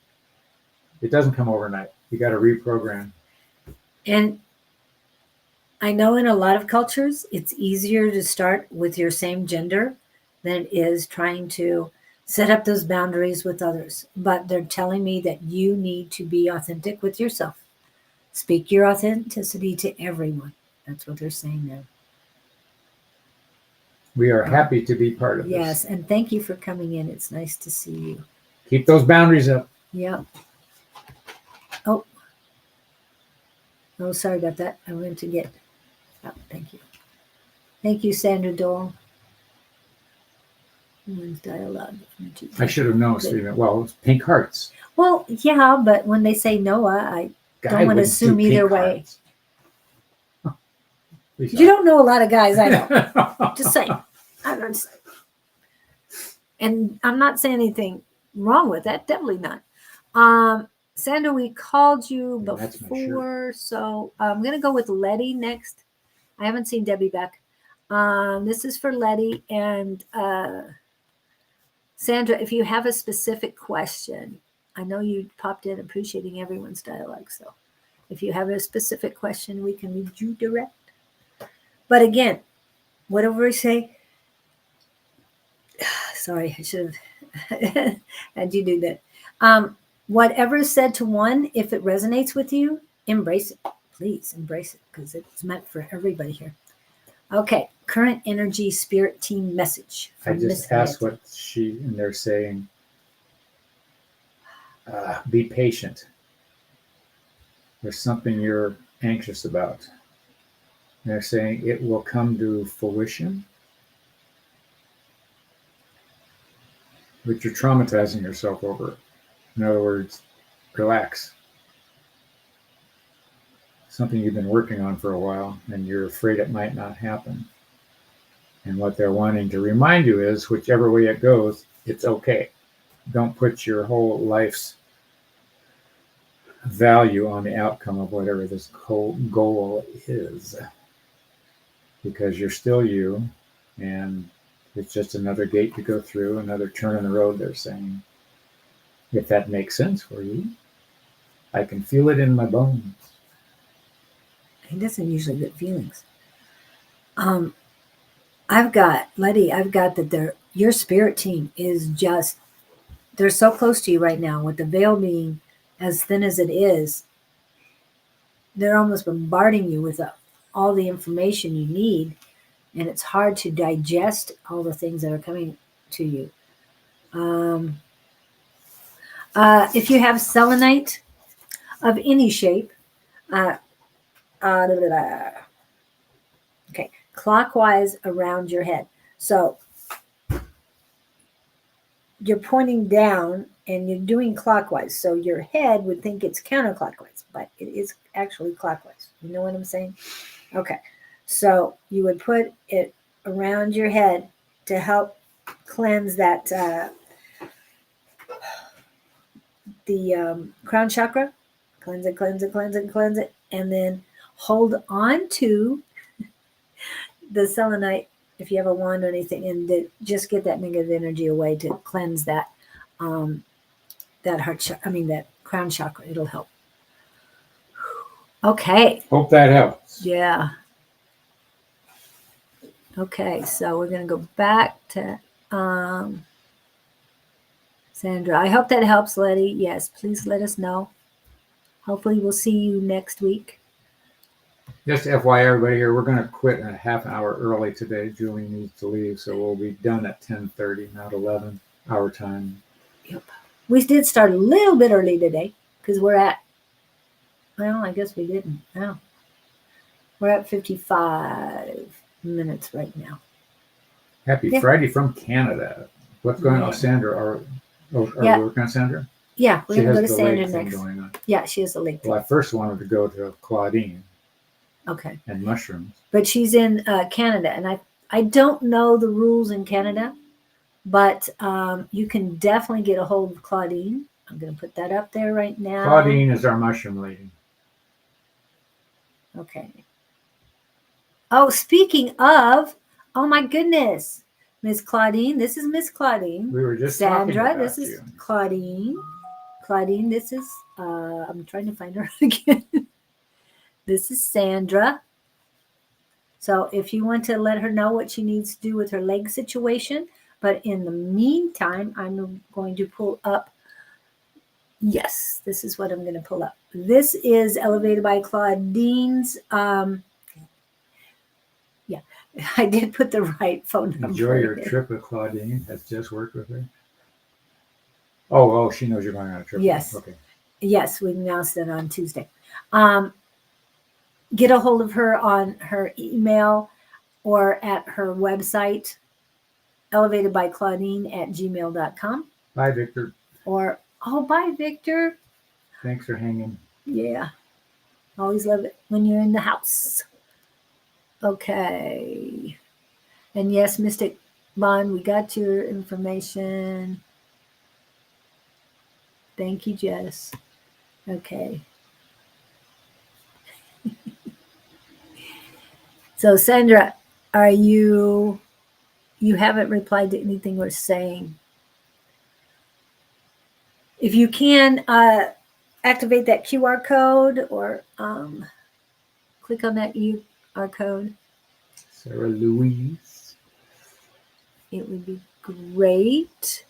It doesn't come overnight. You got to reprogram. And I know in a lot of cultures, it's easier to start with your same gender than it is trying to set up those boundaries with others. But they're telling me that you need to be authentic with yourself. Speak your authenticity to everyone. That's what they're saying there. We are happy to be part of Yes, this. and thank you for coming in. It's nice to see you. Keep those boundaries up. Yeah. Oh. Oh, sorry about that. I went to get. Oh, thank you. Thank you, Sandra Dole. Women's dialogue. I should have known, Stephen. Well, it's pink hearts. Well, yeah, but when they say Noah, I Guy don't want to wouldn't assume do either pink way. hearts. Lisa. You don't know a lot of guys, I know. Just saying. I'm not saying. And I'm not saying anything wrong with that. Definitely not. Sandra, we called you Yeah, that's my shirt. before, so I'm gonna go with Letty next. I haven't seen Debbie back. This is for Letty and Sandra. If you have a specific question, I know you popped in appreciating everyone's dialogue. So if you have a specific question, we can read you direct. But again, whatever we say, sorry, I should have had you do that. Whatever is said to one, if it resonates with you, embrace it. Please embrace it because it's meant for everybody here. Okay, current energy spirit team message. I From just Miss asked Riot. what and they're saying, be patient. There's something you're anxious about. They're saying it will come to fruition, but you're traumatizing yourself over it. In other words, relax. Something you've been working on for a while, and you're afraid it might not happen. And what they're wanting to remind you is, whichever way it goes, it's okay. Don't put your whole life's value on the outcome of whatever this goal is, because you're still you, and it's just another gate to go through, another turn in the road, they're saying. If that makes sense for you, I can feel it in my bones. He doesn't usually get feelings. I've got Letty. I've got that. Your spirit team is just. They're so close to you right now, with the veil being as thin as it is. They're almost bombarding you with all the information you need, and it's hard to digest all the things that are coming to you. If you have selenite of any shape, okay, clockwise around your head. So you're pointing down and you're doing clockwise. So your head would think it's counterclockwise, but it is actually clockwise. You know what I'm saying? Okay. So you would put it around your head to help cleanse that, the crown chakra. Cleanse it, cleanse it, cleanse it, cleanse it. And then hold on to the selenite if you have a wand or anything, and just get that negative energy away to cleanse that that that crown chakra. It'll help. Okay. Hope that helps. Yeah. Okay, so we're gonna go back to Sandra. I hope that helps, Letty. Yes, please let us know. Hopefully we'll see you next week. Just FYI, everybody here, we're going to quit a half hour early today. Julie needs to leave, so we'll be done at 10:30, not 11 our time. Yep. We did start a little bit early today because we're at, well, I guess we didn't. No. We're at 55 minutes right now. Happy Yeah. Friday from Canada. What's going on, Yeah. Sandra? Are Yeah. we working on Sandra? Yeah, we're She going to go has to the Sandra leg thing next. going on. Yeah, she has a leg thing. Well, I first wanted to go to Claudene Okay. and mushrooms. But she's in Canada, and I don't know the rules in Canada, but you can definitely get a hold of Claudene. I'm going to put that up there right now. Claudene is our mushroom lady. Okay. Oh, speaking of, oh my goodness, Miss Claudene. This is Miss Claudene. We were just talking Sandra, about this is you. Claudene. Claudene, this is, I'm trying to find her again. This is Sandra. So if you want to let her know what she needs to do with her leg situation, But in the meantime, I'm going to pull up. Yes, this is what I'm going to pull up. This is Elevated by Claudene's. Yeah, I did put the right phone number. Enjoy your in. trip with Claudine. Has just worked with her. Oh, she knows you're going on a trip. Yes. Okay. Yes, we announced it on Tuesday. Get a hold of her on her email or at her website, elevatedbyclaudine@gmail.com. Bye, Victor. Or, oh, bye, Victor. Thanks for hanging. Yeah. Always love it when you're in the house. Okay. And yes, Mystic Bond, we got your information. Thank you, Jess. Okay. So, Sandra, are you haven't replied to anything we're saying? If you can, activate that QR code or click on that QR code. Sarah Louise. It would be great.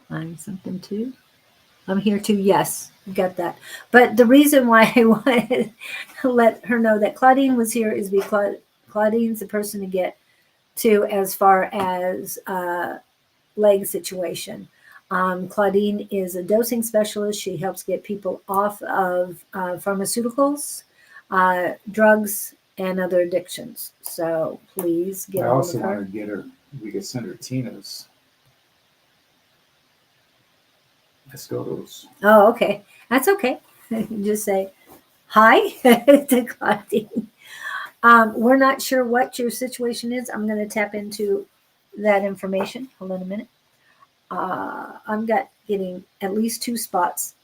Find something too. I'm here too. Yes, got that. But the reason why I wanted to let her know that Claudine was here is because Claudine's the person to get to as far as leg situation. Claudine is a dosing specialist. She helps get people off of pharmaceuticals, drugs, and other addictions. So please get I hold also of her. want to get her. We could send her Tina's. Escotos. Oh, okay. That's okay. Just say hi to Claudine. We're not sure what your situation is. I'm going to tap into that information. Hold on a minute. I'm getting at least 2 spots.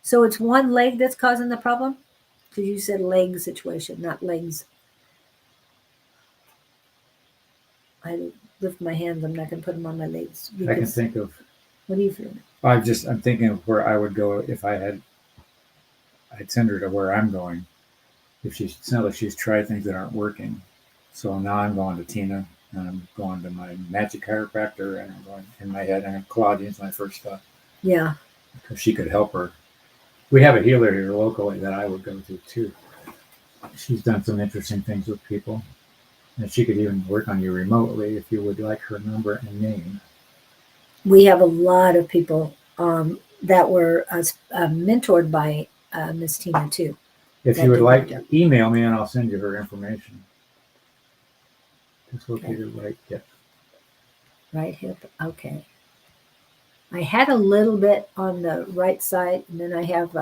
So it's one leg that's causing the problem? Because you said leg situation, not legs. I lift my hands. I'm not going to put them on my legs. I can think of. What are you feeling? I'm thinking of where I would go if I'd send her to where I'm going. If it sounds like she's tried things that aren't working. So now I'm going to Tina and I'm going to my magic chiropractor and I'm going in my head and Claudine's my first thought. Yeah. Because she could help her. We have a healer here locally that I would go to too. She's done some interesting things with people. And she could even work on you remotely if you would like her number and name. We have a lot of people that were mentored by Miss Tina too. If you would like, email me and I'll send you her information. It's located right hip. Right hip. Okay. I had a little bit on the right side, and then I have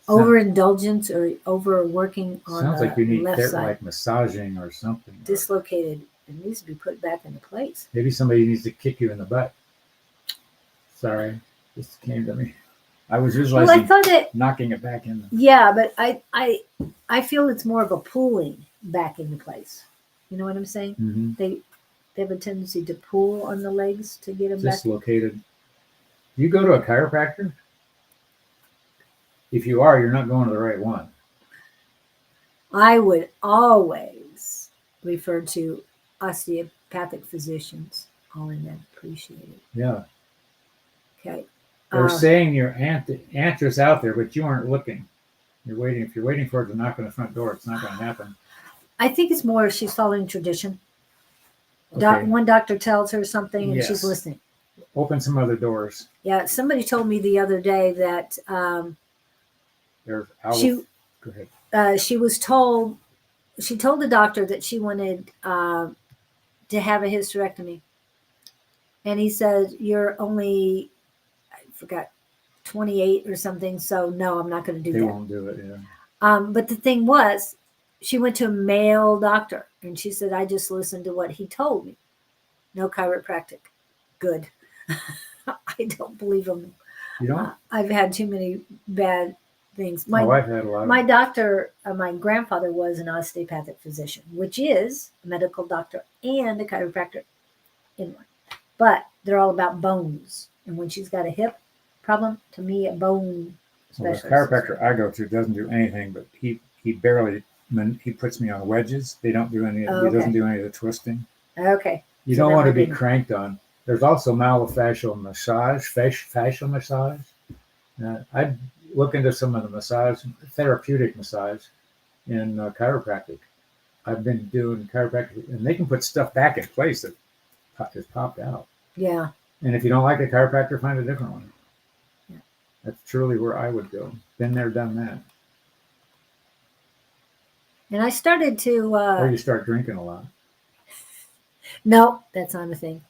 overindulgence or overworking on sounds the like you need left side. like massaging or something. Dislocated. It needs to be put back into place. Maybe somebody needs to kick you in the butt. Sorry, this came to me. I was visualizing Well, I thought it. knocking it back in. Yeah, but I feel it's more of a pulling back into place. You know what I'm saying? Mm-hmm. They have a tendency to pull on the legs to get them back. Dislocated. You go to a chiropractor? If you are, you're not going to the right one. I would always refer to osteopathic physicians. All in that, appreciate it. Yeah. Okay. They're saying your answer's out there, but you aren't looking. You're waiting. If you're waiting for it to knock on the front door, it's not going to happen. I think it's more she's following tradition. Okay. One doctor tells her something and Yes. she's listening. Open some other doors. Yeah, somebody told me the other day that Go ahead. she told the doctor that she wanted to have a hysterectomy. And he said, you're only, I forgot, 28 or something. So no, I'm not going to do that. They won't do it, yeah. But the thing was, she went to a male doctor and she said, I just listened to what he told me. No chiropractic. Good. I don't believe him. You don't? I've had too many bad things. I've had a lot. My doctor, my grandfather was an osteopathic physician, which is a medical doctor and a chiropractor in one. But they're all about bones. And when she's got a hip problem, to me, a bone Well, specialist. the chiropractor I go to doesn't do anything, but he barely he puts me on wedges. They don't do any. Oh, He doesn't okay. do any of the twisting. Okay. You So don't that want to might be be- cranked on. There's also myofascial massage, fascial massage. I'd look into some of the massage, therapeutic massage in chiropractic. I've been doing chiropractic, and they can put stuff back in place that is popped out. Yeah. And if you don't like a chiropractor, find a different one. Yeah. That's truly where I would go. Been there, done that. And I started to. Or you start drinking a lot. No, that's not a thing.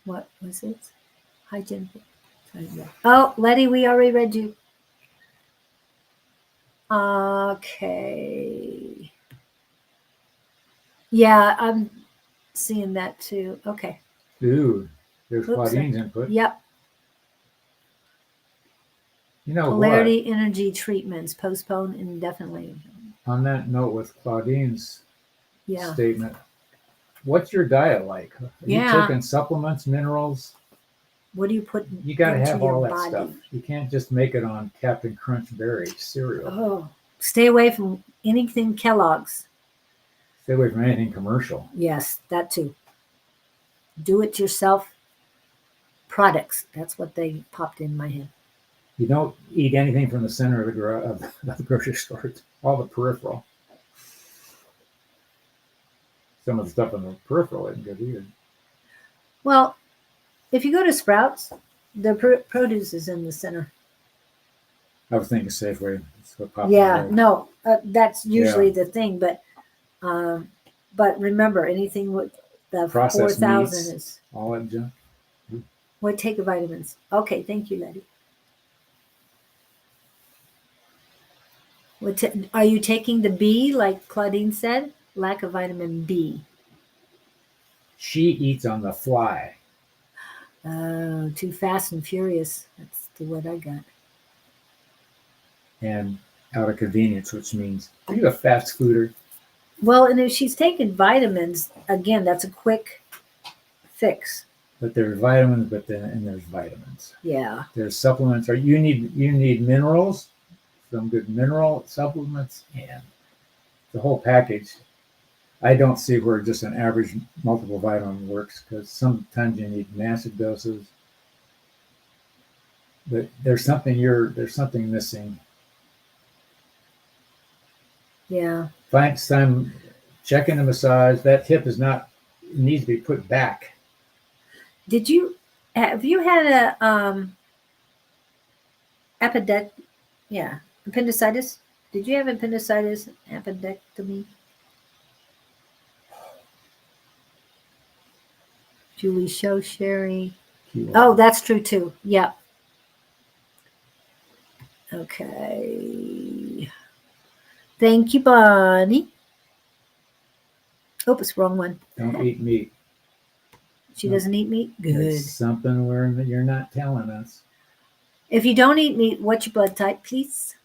What was it? Hygiene. Oh, Letty, we already read you. Okay. Yeah, I'm seeing that too. Okay. Ooh, there's Oops, Claudene's input. Yep. You know Polarity energy treatments postponed indefinitely. what? On that note, with Claudene's Yeah. statement, what's your diet like? Are you Yeah. taking supplements, minerals? What do you put You got to into have your all that body? stuff. You can't just make it on Captain Crunch Berry cereal. Oh, stay away from anything Kellogg's. Stay away from anything commercial. Yes, that too. Do it yourself products. That's what they popped in my head. You don't eat anything from the center of the grocery store. It's all the peripheral. Some of the stuff in the peripheral isn't good either. Well, if you go to Sprouts, the produce is in the center. I was thinking Safeway. That's what popped Yeah, in my head. no, that's usually the thing. But remember, anything with the Processed 4,000 meats. is All that junk. what take vitamins. Okay, thank you, Letty. Are you taking the B like Claudine said? Lack of vitamin B. She eats on the fly. Oh, too fast and furious. That's the word I got. And out of convenience, which means, are you a fast fooder? Well, and if she's taking vitamins, again, that's a quick fix. But there's vitamins, and there's vitamins. Yeah. There's supplements. Or you need minerals, some good mineral supplements, and the whole package. I don't see where just an average multiple vitamin works, because sometimes you need massive doses. But there's something missing. Yeah. Find some, checking the massage. That tip it needs to be put back. Have you had a appendicitis? Did you have appendicitis, appendectomy? Julie Show Sherry. Oh, that's true too. Yep. Okay. Thank you, Bonnie. Oops, wrong one. Don't eat meat. She doesn't eat meat? Good. It's something you're not telling us. If you don't eat meat, what's your blood type, please?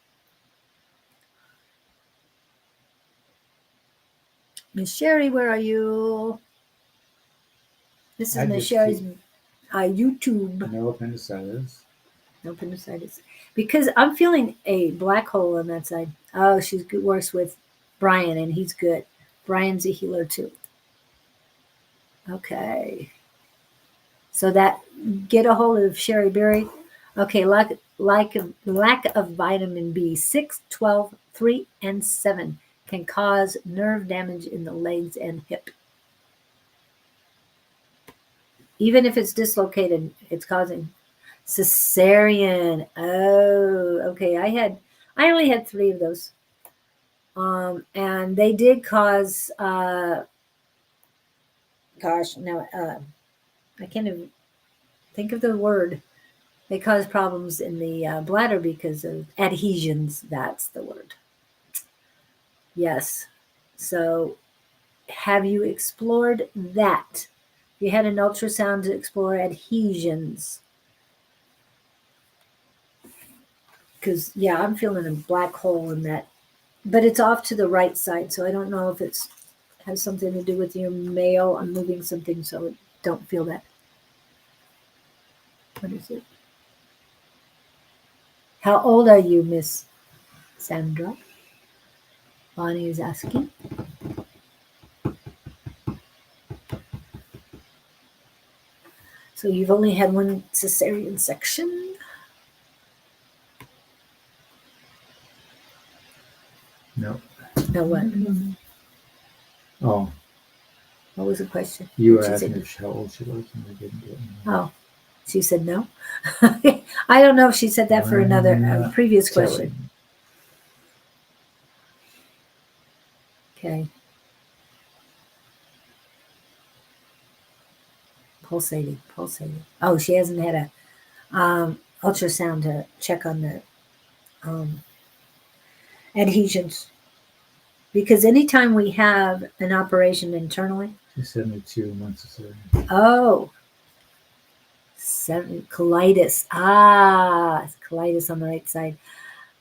Miss Sherry, where are you? This is Miss Sherry's YouTube. No appendicitis. No appendicitis. Because I'm feeling a black hole on that side. Oh, she works with Brian, and he's good. Brian's a healer too. Okay. So get a hold of Sherry Berry. Okay, lack of vitamin B6, 12, 3, and 7 can cause nerve damage in the legs and hip. Even if it's dislocated, it's causing cesarean. Oh, okay. I only had 3 of those. And they did cause I can't even think of the word. They cause problems in the bladder because of adhesions. That's the word. Yes. So have you explored that? You had an ultrasound to explore adhesions. Because, I'm feeling a black hole in that. But it's off to the right side, so I don't know if it has something to do with your male. I'm moving something so don't feel that. What is it? How old are you, Miss Sandra? Bonnie is asking. So you've only had one cesarean section? No. No, what? Oh, What was the question? you What she asked said? me how old she was, and I didn't get it. Oh, she said no. I don't know if she said that for another previous question. Okay. Pulsating. Oh, she hasn't had a ultrasound to check on the adhesions. Because anytime we have an operation internally, She's 72 months cesarean. oh, 7 colitis. Colitis on the right side.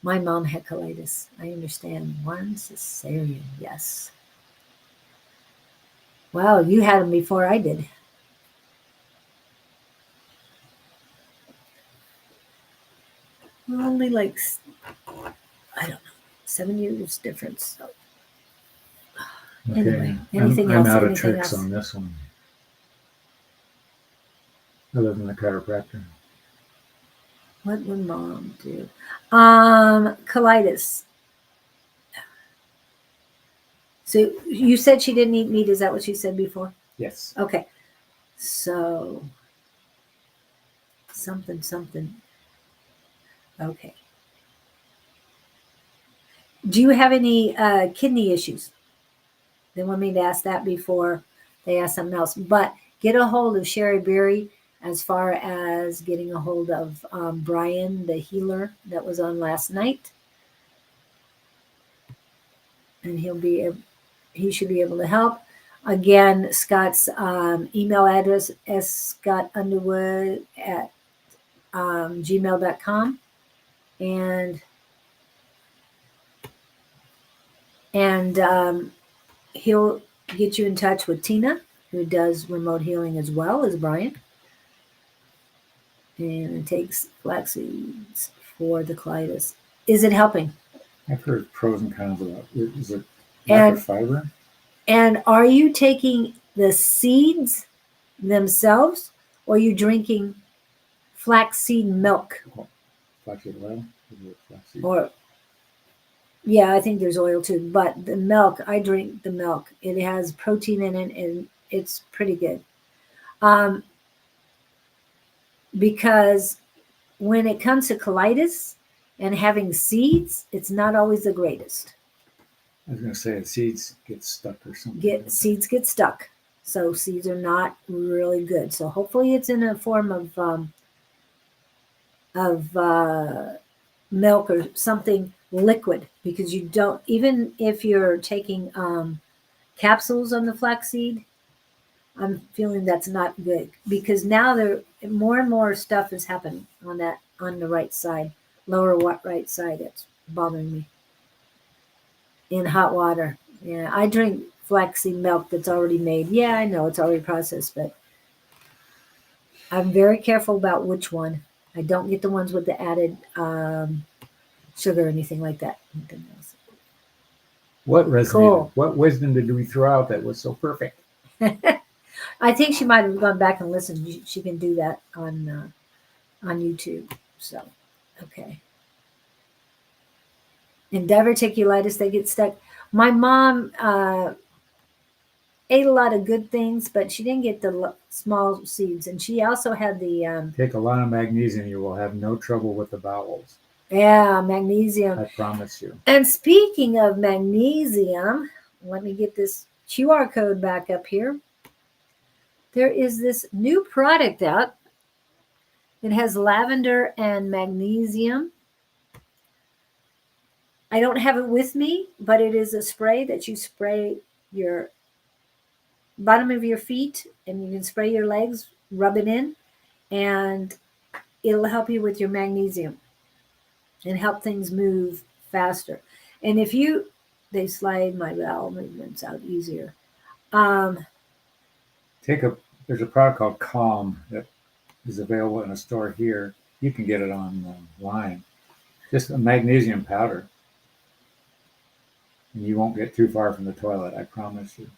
My mom had colitis. I understand. 1 cesarean. Yes. Wow, you had them before I did. Only like, I don't know, 7 years difference. So. Okay. Anyway, anything I'm else? out of Anything tricks else? on this one. Other than the chiropractor. What would mom do? Colitis. So you said she didn't eat meat. Is that what you said before? Yes. Okay. So something. Okay. Do you have any kidney issues? They want me to ask that before they ask something else. But get a hold of Sherry Berry as far as getting a hold of Brian, the healer that was on last night. And he should be able to help. Again, Scott's email address is scottunderwood at gmail.com. And he'll get you in touch with Tina, who does remote healing as well as Brian. And it takes flax seeds for the colitis. Is it helping? I've heard pros and cons about it. Is it And- lack of fiber? And are you taking the seeds themselves, or are you drinking flaxseed milk? Flaxseed oil? Is it flaxseed? Or, yeah, I think there's oil too, but the milk, I drink the milk. It has protein in it and it's pretty good. Because when it comes to colitis and having seeds, it's not always the greatest. I was going to say the seeds get stuck or something. Seeds get stuck. So seeds are not really good. So hopefully it's in a form of milk or something liquid, because you don't, even if you're taking capsules on the flaxseed, I'm feeling that's not good, because now there more and more stuff is happening on the right side, lower right side. It's bothering me. In hot water. Yeah, I drink flaxseed milk that's already made. Yeah, I know it's already processed, but I'm very careful about which one. I don't get the ones with the added sugar or anything like that. What resonated? Cool. What wisdom did we throw out that was so perfect? I think she might have gone back and listened. She can do that on YouTube. So, okay. And diverticulitis, they get stuck. My mom ate a lot of good things, but she didn't get the small seeds. And she also had the Take a lot of magnesium, you will have no trouble with the bowels. magnesium. I promise you. And speaking of magnesium, let me get this QR code back up here. There is this new product out. It has lavender and magnesium. I don't have it with me, but it is a spray that you spray your bottom of your feet, and you can spray your legs, rub it in, and it'll help you with your magnesium and help things move faster. And if they slide my bowel movements out easier. There's a product called Calm that is available in a store here. You can get it online. Just a magnesium powder. And you won't get too far from the toilet, I promise you.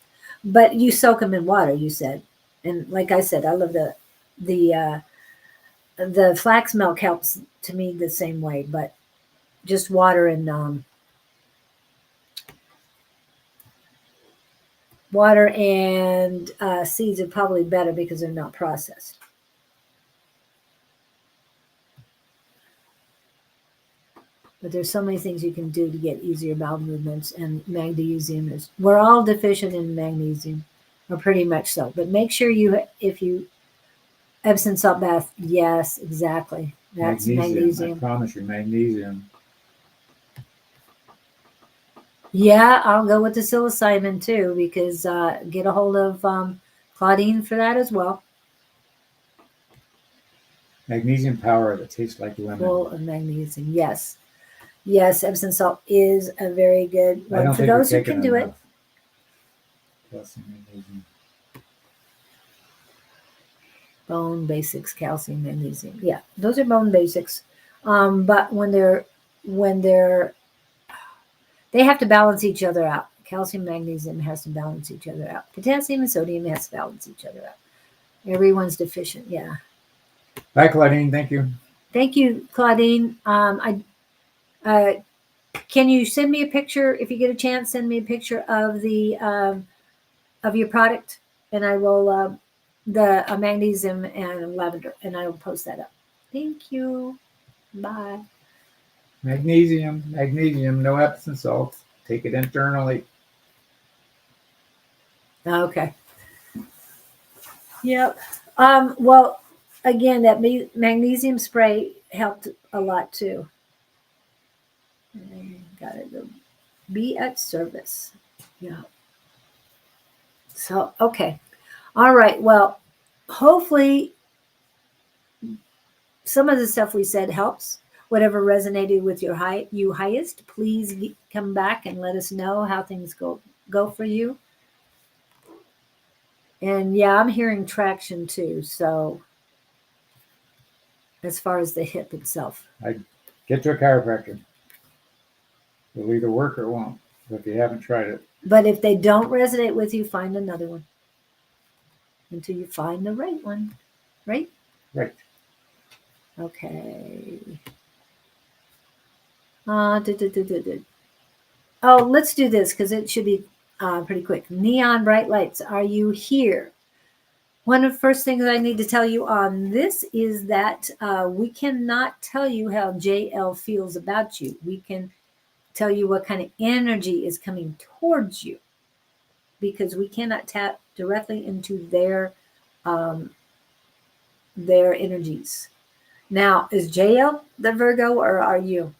But you soak them in water, you said. And like I said, I love the flax milk helps to me the same way, but just water and seeds are probably better because they're not processed. But there's so many things you can do to get easier bowel movements, and magnesium is. We're all deficient in magnesium, or pretty much so. But make sure if you Epsom salt bath, yes, exactly. That's I magnesium. promise you, magnesium. Yeah, I'll go with the psilocybin too, because get a hold of Claudene for that as well. Magnesium power that tastes like lemon. Full of magnesium, yes. Yes, Epsom salt is a very good I one don't for think those we're who can taking do it. enough. Calcium, magnesium. Bone basics, calcium, magnesium. Yeah, those are bone basics. But when they have to balance each other out. Calcium, magnesium has to balance each other out. Potassium and sodium has to balance each other out. Everyone's deficient. Yeah. Bye, Claudine. Thank you. Thank you, Claudine. Can you send me a picture if you get a chance? Send me a picture of the of your product, and I will the magnesium and lavender, and I will post that up. Thank you. Bye. Magnesium, no Epsom salts. Take it internally. Okay. Yep. Well, again, that magnesium spray helped a lot too. Got it. Be at service. Yeah. So, okay. All right. Well, hopefully some of the stuff we said helps. Whatever resonated with you highest, please come back and let us know how things go for you. And yeah, I'm hearing traction too. So as far as the hip itself. Get to a chiropractor. It'll either work or it won't. If you haven't tried it. But if they don't resonate with you, find another one until you find the right one. Right? Right. Okay. Oh, let's do this because it should be pretty quick. Neon bright lights, are you here? One of the first things I need to tell you on this is that we cannot tell you how JL feels about you. We can tell you what kind of energy is coming towards you because we cannot tap directly into their energies. Now, is JL the Virgo or are you?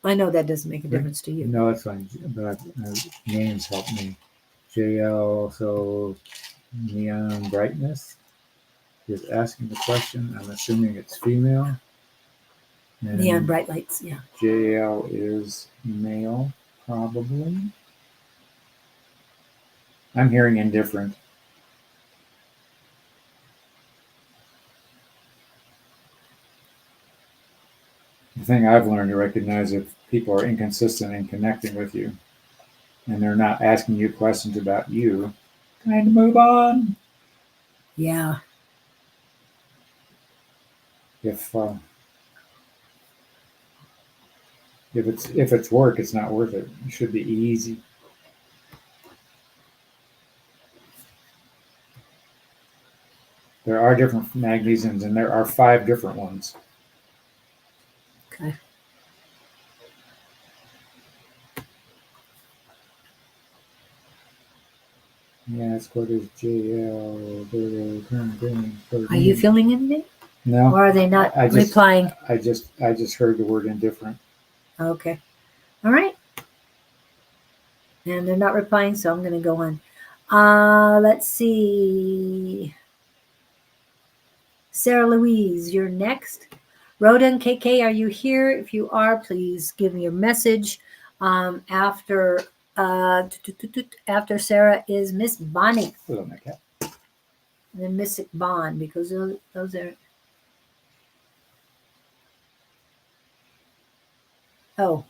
I know that doesn't make a difference to you. No, it's fine. But names help me. JL, so neon brightness is asking the question. I'm assuming it's female. And Neon bright lights, yeah. JL is male, probably. I'm hearing indifferent. The thing I've learned to recognize if people are inconsistent in connecting with you and they're not asking you questions about you, kind of move on. Yeah. If it's work, it's not worth it. It should be easy. There are different magnesiums, and there are 5 different ones. Okay. Yeah, it's what is JL. Are you feeling anything? No. Or are they not replying? I just heard the word indifferent. Okay. All right. And they're not replying, so I'm going to go on. Let's see. Sarah Louise, you're next. Rhoda and KK, are you here? If you are, please give me your message. After Sarah is Miss Bonnie. Hello, my cat. And then Mystic Bond, because those are. Oh,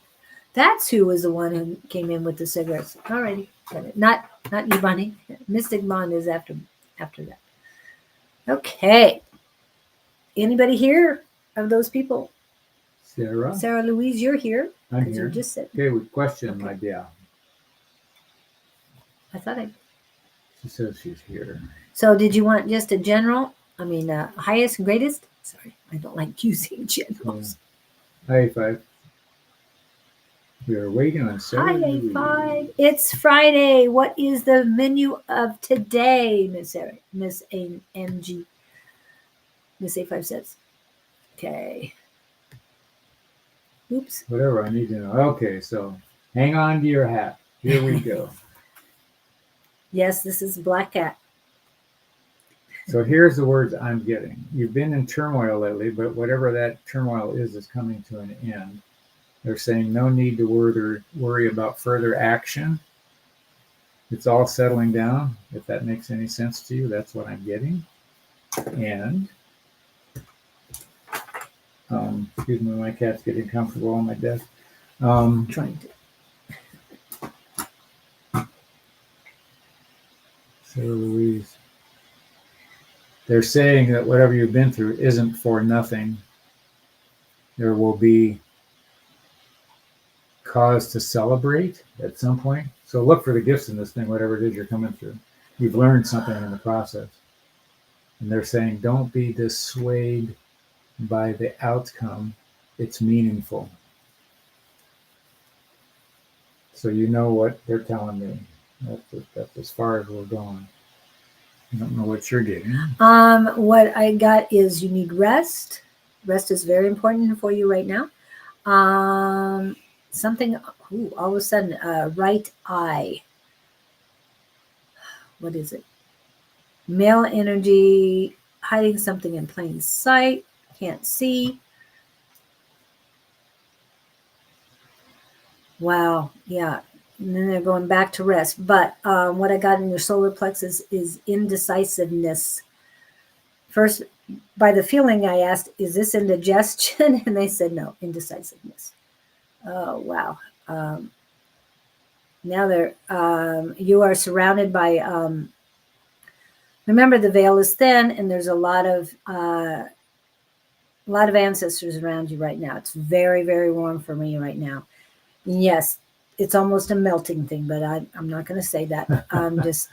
That's who was the one who came in with the cigarettes. Alrighty, got it. Not you, Bunny. Mystic Bond is after that. Okay. Anybody here of those people? Sarah, Sarah Louise, you're here. I'm 'cause here. You just said. Okay, with question, Okay. my dear. I thought I. She says she's here. So did you want just a general? I mean, highest and greatest? Sorry, I don't like using generals. High five. We are waiting on Sarah. Hi, Louise. A5. It's Friday. What is the menu of today, Miss Eric? Miss MG? Miss A5 says. Okay. Oops. Whatever I need to know. Okay, so hang on to your hat. Here we go. Yes, this is Black Cat. So here's the words I'm getting. You've been in turmoil lately, but whatever that turmoil is coming to an end. They're saying no need to worry about further action. It's all settling down. If that makes any sense to you, that's what I'm getting. And excuse me, my cat's getting comfortable on my desk. Trying to. Sarah Louise. They're saying that whatever you've been through isn't for nothing. There will be cause to celebrate at some point. So look for the gifts in this thing, whatever it is you're coming through. You've learned something in the process. And they're saying don't be dissuaded by the outcome. It's meaningful. So you know what they're telling me. That's as far as we're going. I don't know what you're getting. What I got is you need rest. Rest is very important for you right now. Something, all of a sudden, right eye. What is it? Male energy, hiding something in plain sight, can't see. Wow, yeah. And then they're going back to rest. But what I got in your solar plexus is indecisiveness. First, by the feeling, I asked, is this indigestion? And they said, no, indecisiveness. Oh, wow. Now you are surrounded by, remember the veil is thin and there's a lot of ancestors around you right now. It's very, very warm for me right now. And yes, it's almost a melting thing, but I'm not going to say that. Just,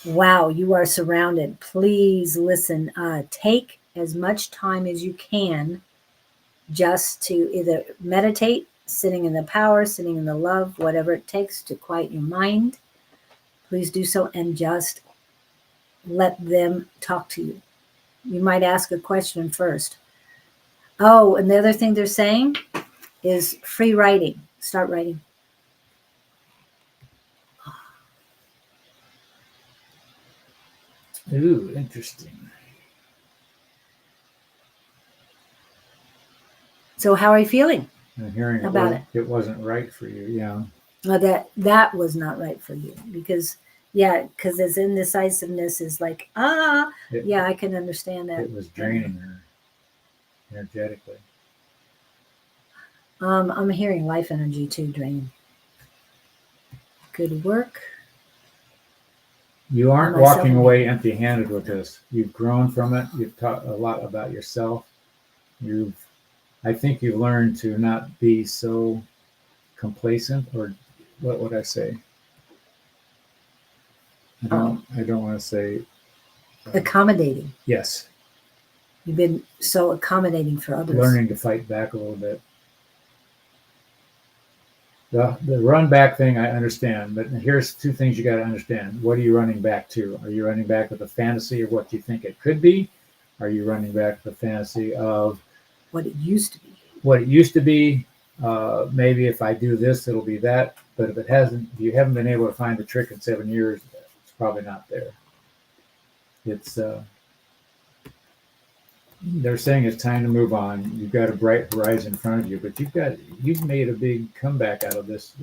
wow, you are surrounded. Please listen. Take as much time as you can just to either meditate, sitting in the power, sitting in the love, whatever it takes to quiet your mind. Please do so and just let them talk to you. You might ask a question first. Oh, and the other thing they're saying is free writing. Start writing. Ooh, interesting. So how are you feeling? I'm hearing About it wasn't right for you. Yeah. Well, that was not right for you because its indecisiveness is like, I can understand that. It was draining her energetically. I'm hearing life energy too draining. Good work. You aren't walking away empty-handed with this. You've grown from it. You've taught a lot about yourself. I think you've learned to not be so complacent, or what would I say? I don't want to say accommodating. Yes. You've been so accommodating for others. Learning to fight back a little bit. The run back thing I understand, but here's two things you got to understand. What are you running back to? Are you running back with a fantasy of what you think it could be? Are you running back with a fantasy of what it used to be? What it used to be. Maybe if I do this, it'll be that. But if you haven't been able to find the trick in 7 years, it's probably not there. It's they're saying it's time to move on. You've got a bright horizon in front of you, but you've made a big comeback out of this.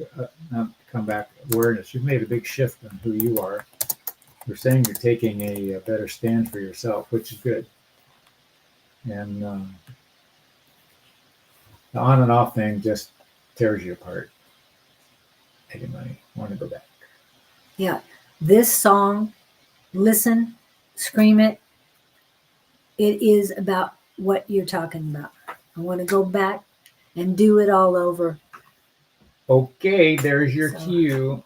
Not comeback awareness. You've made a big shift in who you are. They're saying you're taking a better stand for yourself, which is good. And the on and off thing, just tears you apart. Hey, money. I want to go back. Yeah. This song, listen, scream it. It is about what you're talking about. I want to go back and do it all over. Okay, there's your So- cue.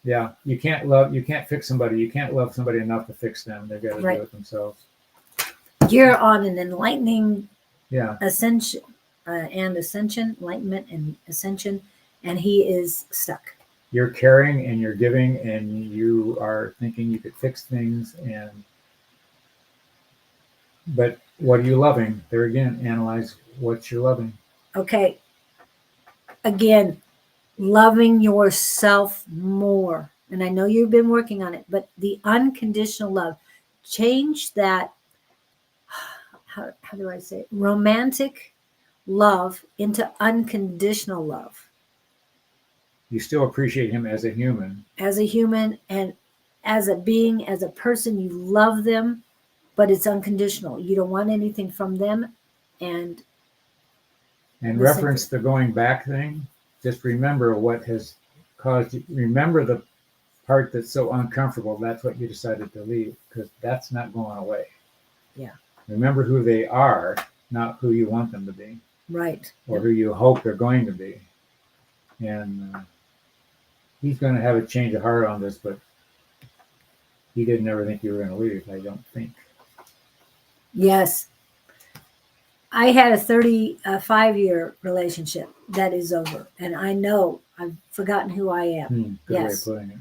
Yeah, you can't fix somebody. You can't love somebody enough to fix them. They've got to Right. do it themselves. You're on an enlightening Yeah. ascension enlightenment and ascension, and he is stuck. You're caring and you're giving and you are thinking you could fix things but what are you loving? There again, analyze what you're loving. Okay. Again, loving yourself more. And I know you've been working on it, but the unconditional love, change that, how do I say it? Romantic love into unconditional love You still appreciate him as a human. as a human and as a being, as a person. You love them, but it's unconditional. You don't want anything from them. And And Listen reference to- the going back thing. Just remember what has caused you. Remember the part that's so uncomfortable. That's what you decided to leave because that's not going away. Yeah. Remember who they are, not who you want them to be right. or who you hope they're going to be. And he's going to have a change of heart on this, but he didn't ever think you were going to leave. I don't think. Yes. I had a 35-year relationship that is over. And I know I've forgotten who I am. Good way of Yes. putting it.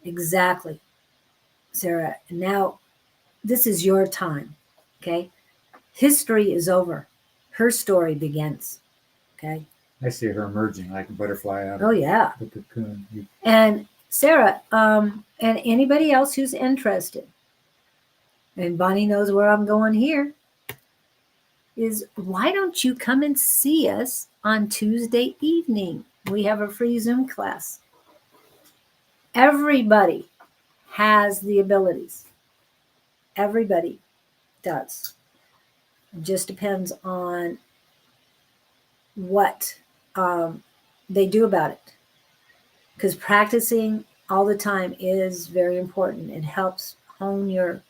Exactly, Sarah. And now this is your time. Okay. History is over. Her story begins. Okay. I see her emerging like a butterfly out Oh, of yeah. the cocoon. And Sarah, and anybody else who's interested, and Bonnie knows where I'm going here, is why don't you come and see us on Tuesday evening? We have a free Zoom class. Everybody has the abilities. Everybody does. It just depends on what they do about it. Because practicing all the time is very important. It helps hone your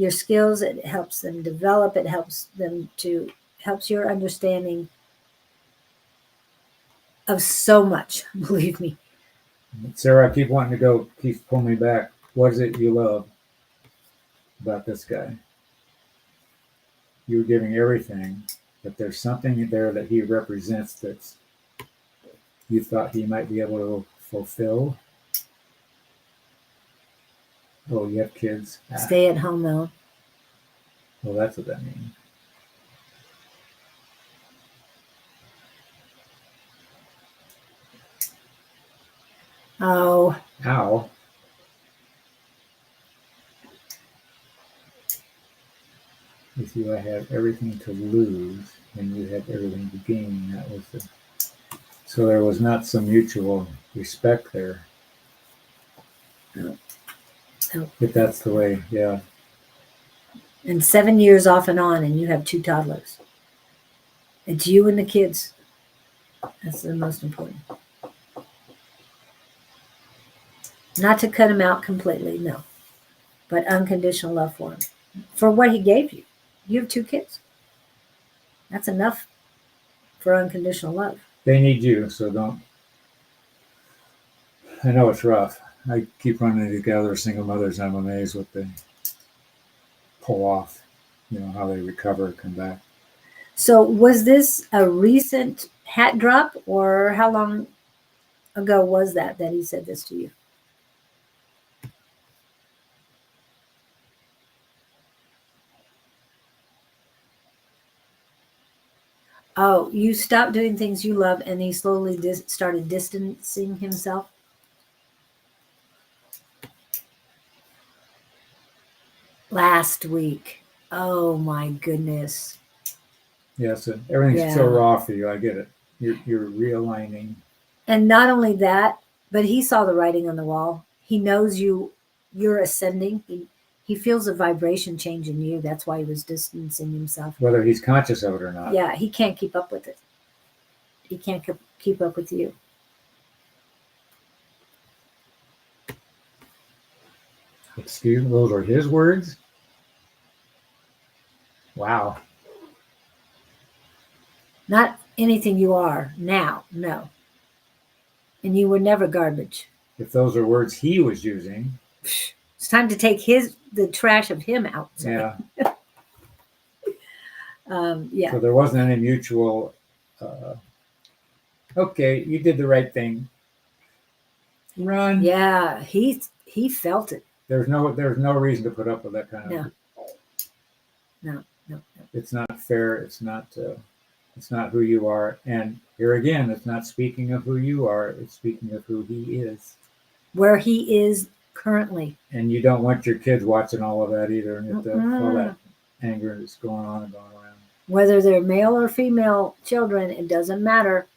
skills. It helps them develop. It helps your understanding of so much. Believe me. Sarah, I keep wanting to go. Keep pulling me back. What is it you love about this guy? You're giving everything, but there's something there that he represents that's you thought he might be able to fulfill. Oh, you have kids. Stay at home though. Well, that's what that means. Oh, How? With you, I have everything to lose, and you have everything to gain. That was the. So there was not some mutual respect there. No. If that's the way, yeah. and 7 years off and on, and you have 2 toddlers. It's you and the kids. That's the most important. Not to cut him out completely, no. But unconditional love for him. For what he gave you. You have 2 kids. That's enough for unconditional love. They need you, so don't. I know it's rough. I keep running together single mothers. I'm amazed what they pull off. You know how they recover, come back. So was this a recent hat drop, or how long ago was that he said this to you? Oh, you stopped doing things you love, and he slowly started distancing himself? Last week. Oh my goodness. Yes, and everything's Yeah. so raw for you. I get it. You're realigning. And not only that, but he saw the writing on the wall. He knows you're ascending. He feels a vibration change in you. That's why he was distancing himself. Whether he's conscious of it or not. Yeah, he can't keep up with it. He can't keep up with you. Excuse me, those are his words? Wow. Not anything you are now, no. And you were never garbage. If those are words he was using, It's time to take the trash of him out. So, yeah. yeah. So there wasn't any mutual, okay, you did the right thing. Run. Yeah, he felt it. There's no reason to put up with that kind of. No. It's not fair. It's not who you are. And here again, it's not speaking of who you are. It's speaking of who he is. Where he is currently. And you don't want your kids watching all of that either, and all that Mm-mm. anger that's going on and going around. Whether they're male or female children, it doesn't matter.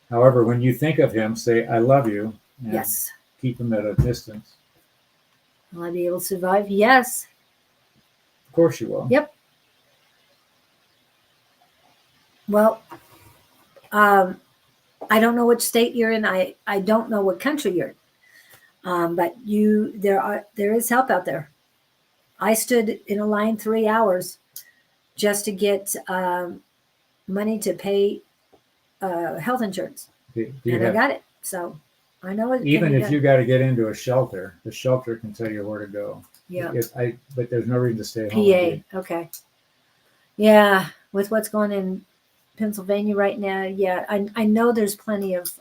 However, when you think of him, say, I love you. And Yes. keep him at a distance. Will I be able to survive? Yes. Of course you will. Yep. Well, I don't know which state you're in. I don't know what country you're in. But there is help out there. I stood in a line 3 hours just to get money to pay health insurance, and I got it. So I know it. Even if you got to get into a shelter, the shelter can tell you where to go. Yeah. But there's no reason to stay home. PA. Okay. Yeah, with what's going in Pennsylvania right now, yeah, I know there's plenty of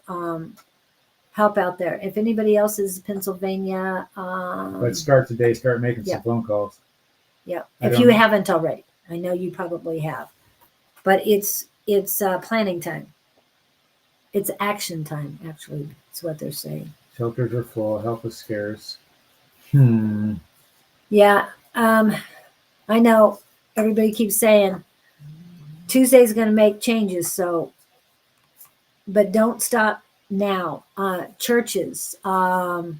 help out there. If anybody else is in Pennsylvania, But start today. Start making some phone calls. Yeah, if you haven't already, I know you probably have, but it's planning time. It's action time. Actually, it's what they're saying. Shelters are full. Help is scarce. Yeah, I know. Everybody keeps saying Tuesday's going to make changes, so, but don't stop now. Churches, I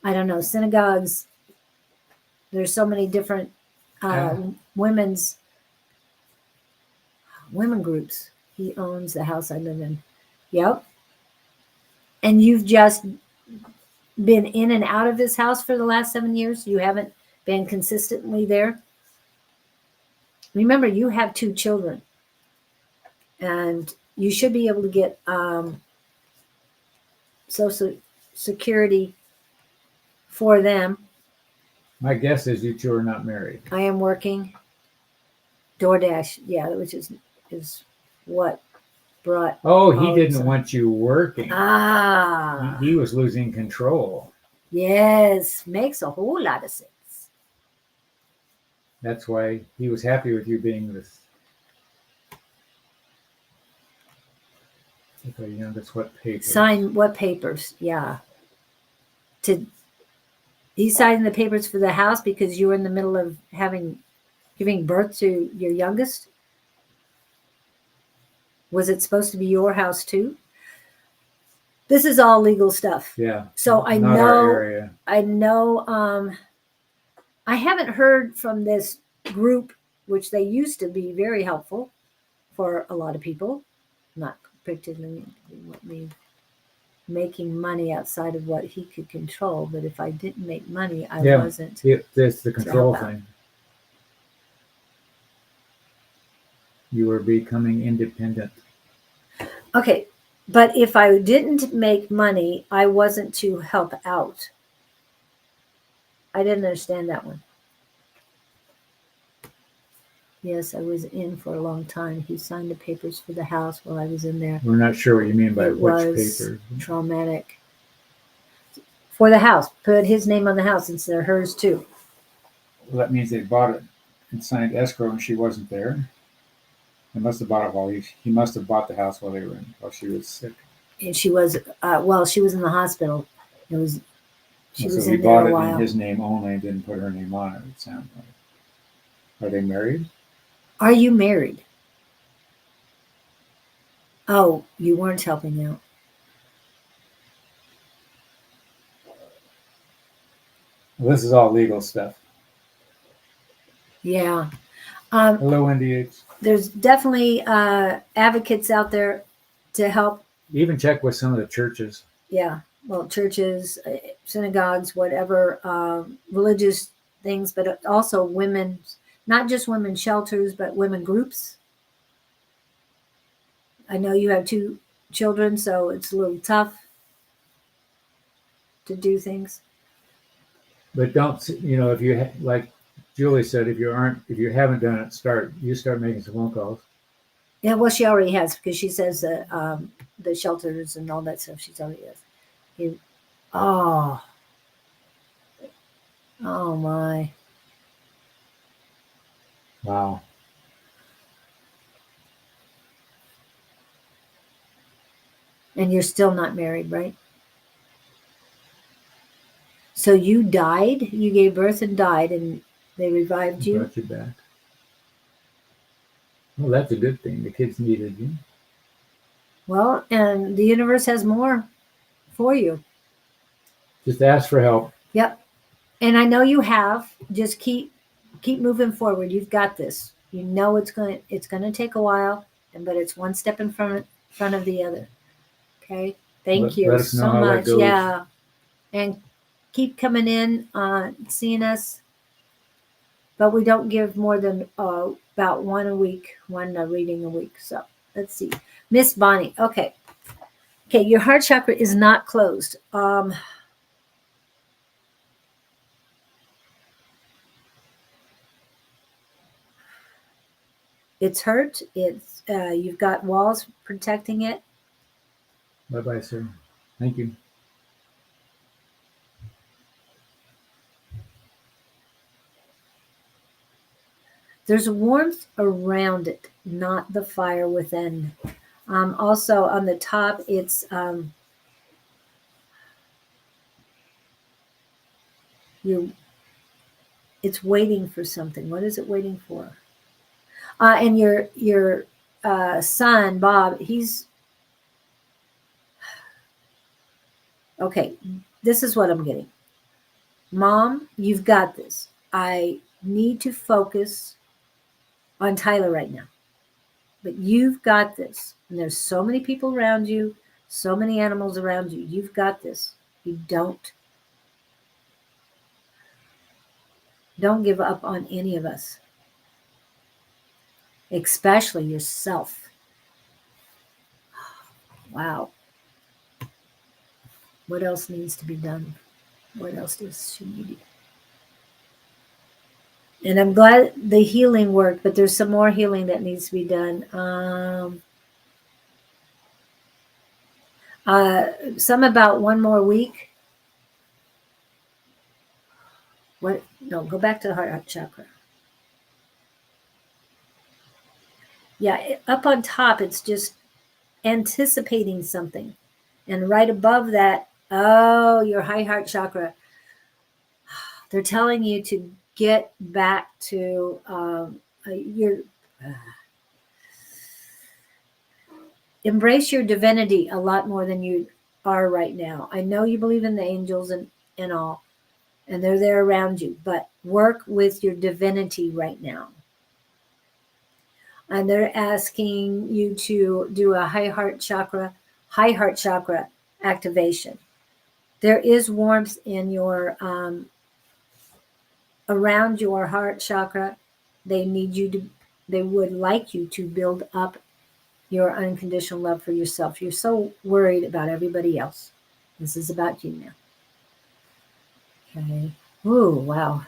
don't know, synagogues. There's so many different women groups. He owns the house I live in. Yep. And you've just been in and out of his house for the last 7 years. You haven't been consistently there. Remember, you have 2 children, and you should be able to get Social Security for them. My guess is you two are not married. I am working DoorDash, yeah, which is what brought. Oh, he didn't want you working. Ah, He was losing control. yes, makes a whole lot of sense. That's why he was happy with you being this. Okay, youngest, what paper? Sign what papers? Yeah. He's signing the papers for the house because you were in the middle of giving birth to your youngest. Was it supposed to be your house too? This is all legal stuff. Yeah. So I not know. Our area. I know. I haven't heard from this group, which they used to be very helpful for a lot of people. Not particularly me making money outside of what he could control, but if I didn't make money, I wasn't. That's the control thing. You were becoming independent. Okay, but if I didn't make money, I wasn't to help out. I didn't understand that one. Yes, I was in for a long time. He signed the papers for the house while I was in there. We're not sure what you mean by It which was papers. traumatic. For the house, put his name on the house since they're hers too. Well, that means they bought it and signed escrow, and she wasn't there. They must have bought it while he must have bought the house while she was sick. And she was she was in the hospital. She was he in bought there a it while. in his name only and didn't put her name on it. It sounds like. Are they married? Are you married? Oh, you weren't helping out. Well, this is all legal stuff. Yeah. Hello, NDH. There's definitely advocates out there to help Even check with some of the churches. Yeah. Well, churches, synagogues, whatever, religious things, but also women, not just women shelters, but women groups. I know you have 2 children, so it's a little tough to do things. But don't, if you like Julie said, if you haven't done it, start making some phone calls. Yeah, well, she already has because she says that the shelters and all that stuff she's already has. You, oh, oh my. Wow. And you're still not married, right? So you died, you gave birth and died, and they revived you? Brought you back. Well, that's a good thing. The kids needed you. Well, and the universe has more for you. Just ask for help. Yep. And I know you have. Just keep moving forward. You've got this. You know it's gonna take a while, but it's one step in front of the other. Okay. Thank you Let us know so how that much. goes. Yeah. And keep coming in, seeing us. But we don't give more than about one a week, one reading a week. So let's see. Miss Bonnie. Okay. Okay, your heart chakra is not closed. It's hurt. It's you've got walls protecting it. Bye-bye, sir. Thank you. There's warmth around it, not the fire within. Also on the top, it's it's waiting for something. What is it waiting for? And your son Bob, he's okay. This is what I'm getting. Mom, you've got this. I need to focus on Tyler right now. But you've got this. And there's so many people around you, so many animals around you. You've got this. You don't give up on any of us, especially yourself. Wow. What else needs to be done? What else does she need? And I'm glad the healing worked, but there's some more healing that needs to be done. Some about one more week. What? No, go back to the heart chakra. Yeah, up on top, it's just anticipating something. And right above that, oh, your high heart chakra. They're telling you to get back to your embrace your divinity a lot more than you are right now. I know you believe in the angels and all, and they're there around you, but work with your divinity right now. And they're asking you to do a high heart chakra activation. There is warmth in your around your heart chakra. They would like you to build up your unconditional love for yourself. You're so worried about everybody else. This is about you now. Okay. Ooh, wow.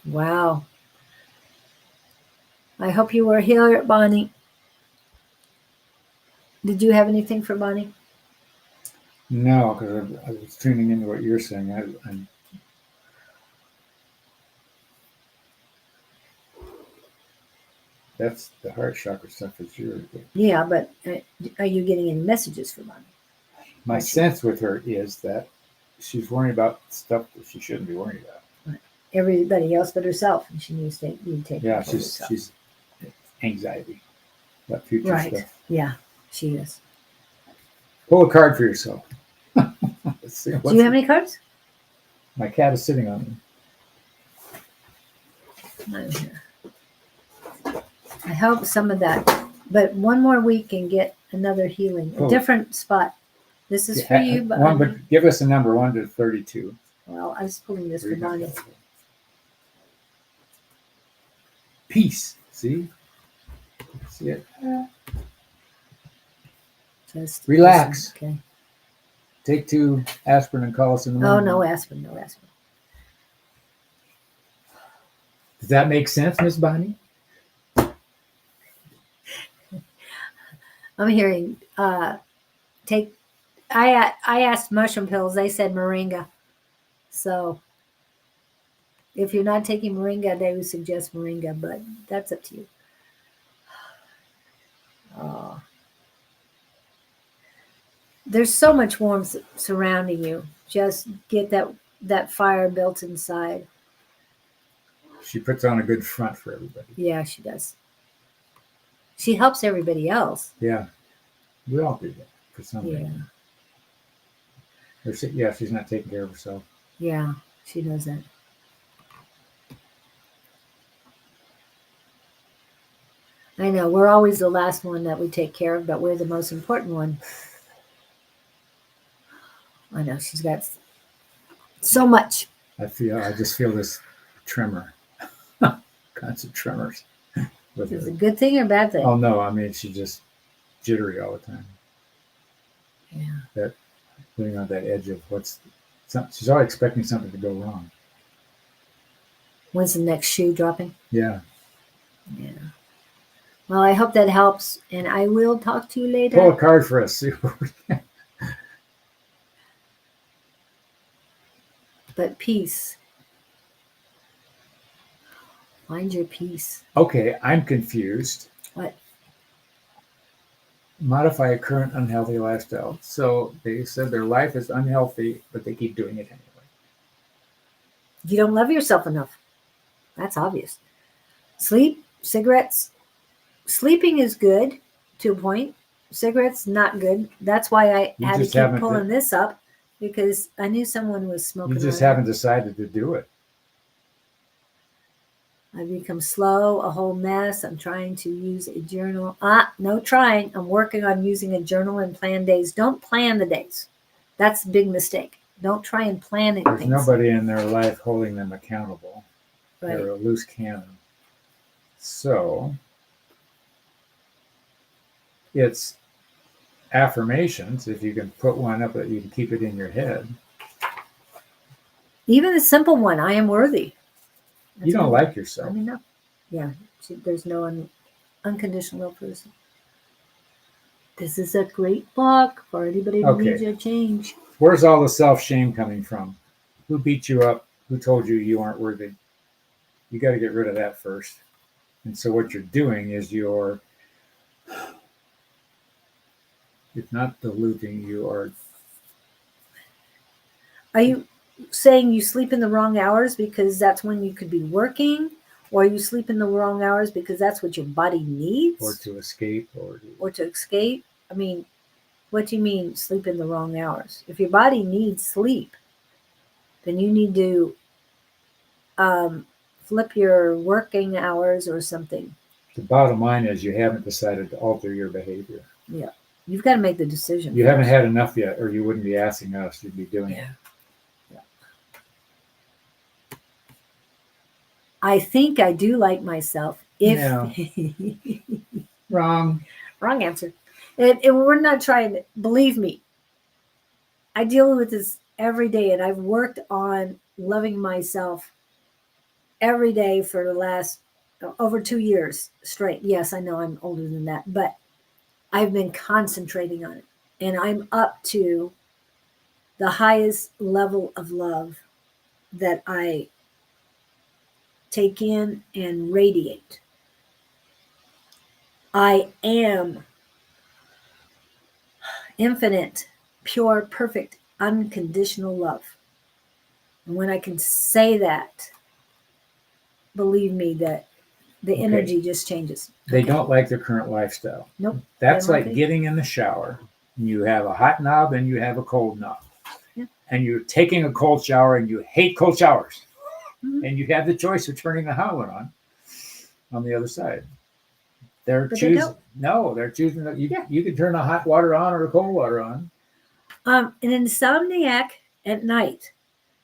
Wow. I hope you were here, Bonnie. Did you have anything for Bonnie? No, because I was tuning into what you're saying. I'm that's the heart chakra stuff is yours. Yeah, but are you getting any messages for Bonnie? My sense with her is that she's worrying about stuff that she shouldn't be worrying about. Everybody else but herself, and she needs to take Yeah, care of herself. she's anxiety about future Right. stuff. Yeah, she is. Pull a card for yourself. Let's see. Do you have any cards? My cat is sitting on me. I'm here. I hope some of that But one more week and get another healing, a Oh. different spot. This is for you, but One, but give us a number 1 to 32. well, I was pulling this for Read Bonnie. that. Peace. See? See it? Just Relax. Okay. Take 2 aspirin and call us in the Oh, morning. no aspirin, no aspirin. Does that make sense, Miss Bonnie? I'm hearing take. I asked mushroom pills. They said moringa. So if you're not taking moringa, they would suggest moringa, but that's up to you. There's so much warmth surrounding you. Just get that fire built inside. She puts on a good front for everybody. Yeah, she does. She helps everybody else. Yeah. We all do that for some Yeah, reason. Yeah, she's not taking care of herself. yeah, she does that. I know we're always the last one that we take care of, but we're the most important one. I know she's got so much. I just feel this tremor. Constant tremors. With Is it her. a good thing or a bad thing? Oh no, I mean she's just jittery all the time. Yeah. Living on that edge of she's always expecting something to go wrong. When's the next shoe dropping? Yeah. Yeah. Well, I hope that helps, and I will talk to you later. Pull a card for us. But peace. Find your peace. Okay, I'm confused. What? Modify a current unhealthy lifestyle. So they said their life is unhealthy, but they keep doing it anyway. You don't love yourself enough. That's obvious. Sleep, cigarettes. Sleeping is good to a point. Cigarettes, not good. That's why I You had to just keep haven't pulling this up, because I knew someone was smoking. You just on it. haven't decided to do it. I've become slow, a whole mess. I'm trying to use a journal. No trying. I'm working on using a journal and plan days. Don't plan the days. That's a big mistake. Don't try and plan There's things. nobody in their life holding them accountable. Right. They're a loose cannon. So it's affirmations. If you can put one up that you can keep it in your head. Even a simple one, I am worthy. You don't what- like yourself. I mean, no. Yeah. There's no unconditional love person. This is a great book for anybody who Okay. needs a change. Where's all the self-shame coming from? Who beat you up? Who told you you aren't worthy? You got to get rid of that first. And so what you're doing is you're, if not diluting, you are. Are you saying you sleep in the wrong hours because that's when you could be working? Or you sleep in the wrong hours because that's what your body needs? Or to escape, Or to escape? I mean, what do you mean sleep in the wrong hours? If your body needs sleep, then you need to flip your working hours or something. the bottom line is you haven't decided to alter your behavior. Yeah. You've got to make the decision. You haven't had enough yet, or you wouldn't be asking us. You'd be doing it. Yeah. I think I do like myself. If No. Wrong. Wrong answer. And we're not trying to, believe me, I deal with this every day, and I've worked on loving myself every day for the last over 2 years straight. Yes, I know I'm older than that, but I've been concentrating on it, and I'm up to the highest level of love that I take in and radiate. I am infinite, pure, perfect, unconditional love. And when I can say that, believe me that the Okay. energy just changes. They Okay. don't like their current lifestyle. Nope. That's They don't like like it. getting in the shower. You have a hot knob and you have a cold knob. Yeah. And you're taking a cold shower and you hate cold showers. Mhm. And you have the choice of turning the hot one on the other side. They're But they choosing. don't. No, they're choosing that you. Yeah. You can turn the hot water on or the cold water on. An insomniac at night,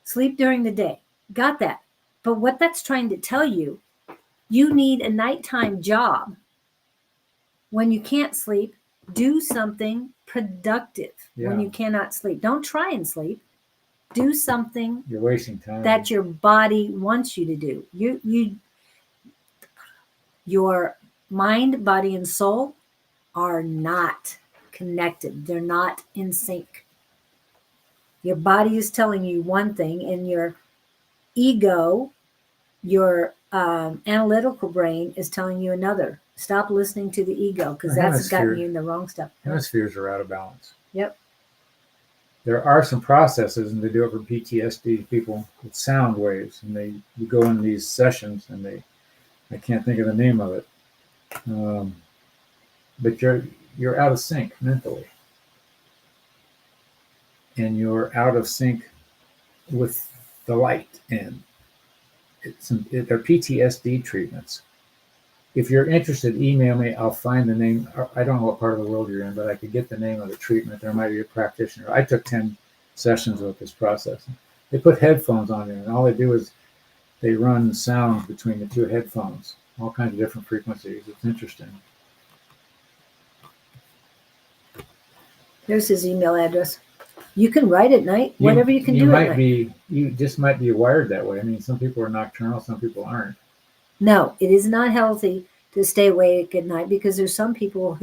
sleep during the day. Got that. But what that's trying to tell you, you need a nighttime job. When you can't sleep, do something productive when Yeah. you cannot sleep. Don't try and sleep. Do something You're wasting time. that your body wants you to do. Your mind, body, and soul are not connected. They're not in sync. Your body is telling you one thing, and your ego, your analytical brain, is telling you another. Stop listening to the ego because The that's gotten hemisphere- you in the wrong stuff. Hemispheres are out of balance. Yep. There are some processes, and they do it for PTSD people with sound waves, and you go in these sessions, and I can't think of the name of it, but you're out of sync mentally, and you're out of sync with the light, and they're PTSD treatments. If you're interested, email me. I'll find the name. I don't know what part of the world you're in, but I could get the name of the treatment. There might be a practitioner. I took 10 sessions with this process. They put headphones on you, and all they do is they run sounds between the two headphones, all kinds of different frequencies. It's interesting. There's his email address. You can write at night, whatever you can do at night. You just might be wired that way. I mean, some people are nocturnal, some people aren't. No, it is not healthy to stay awake at night because there's some people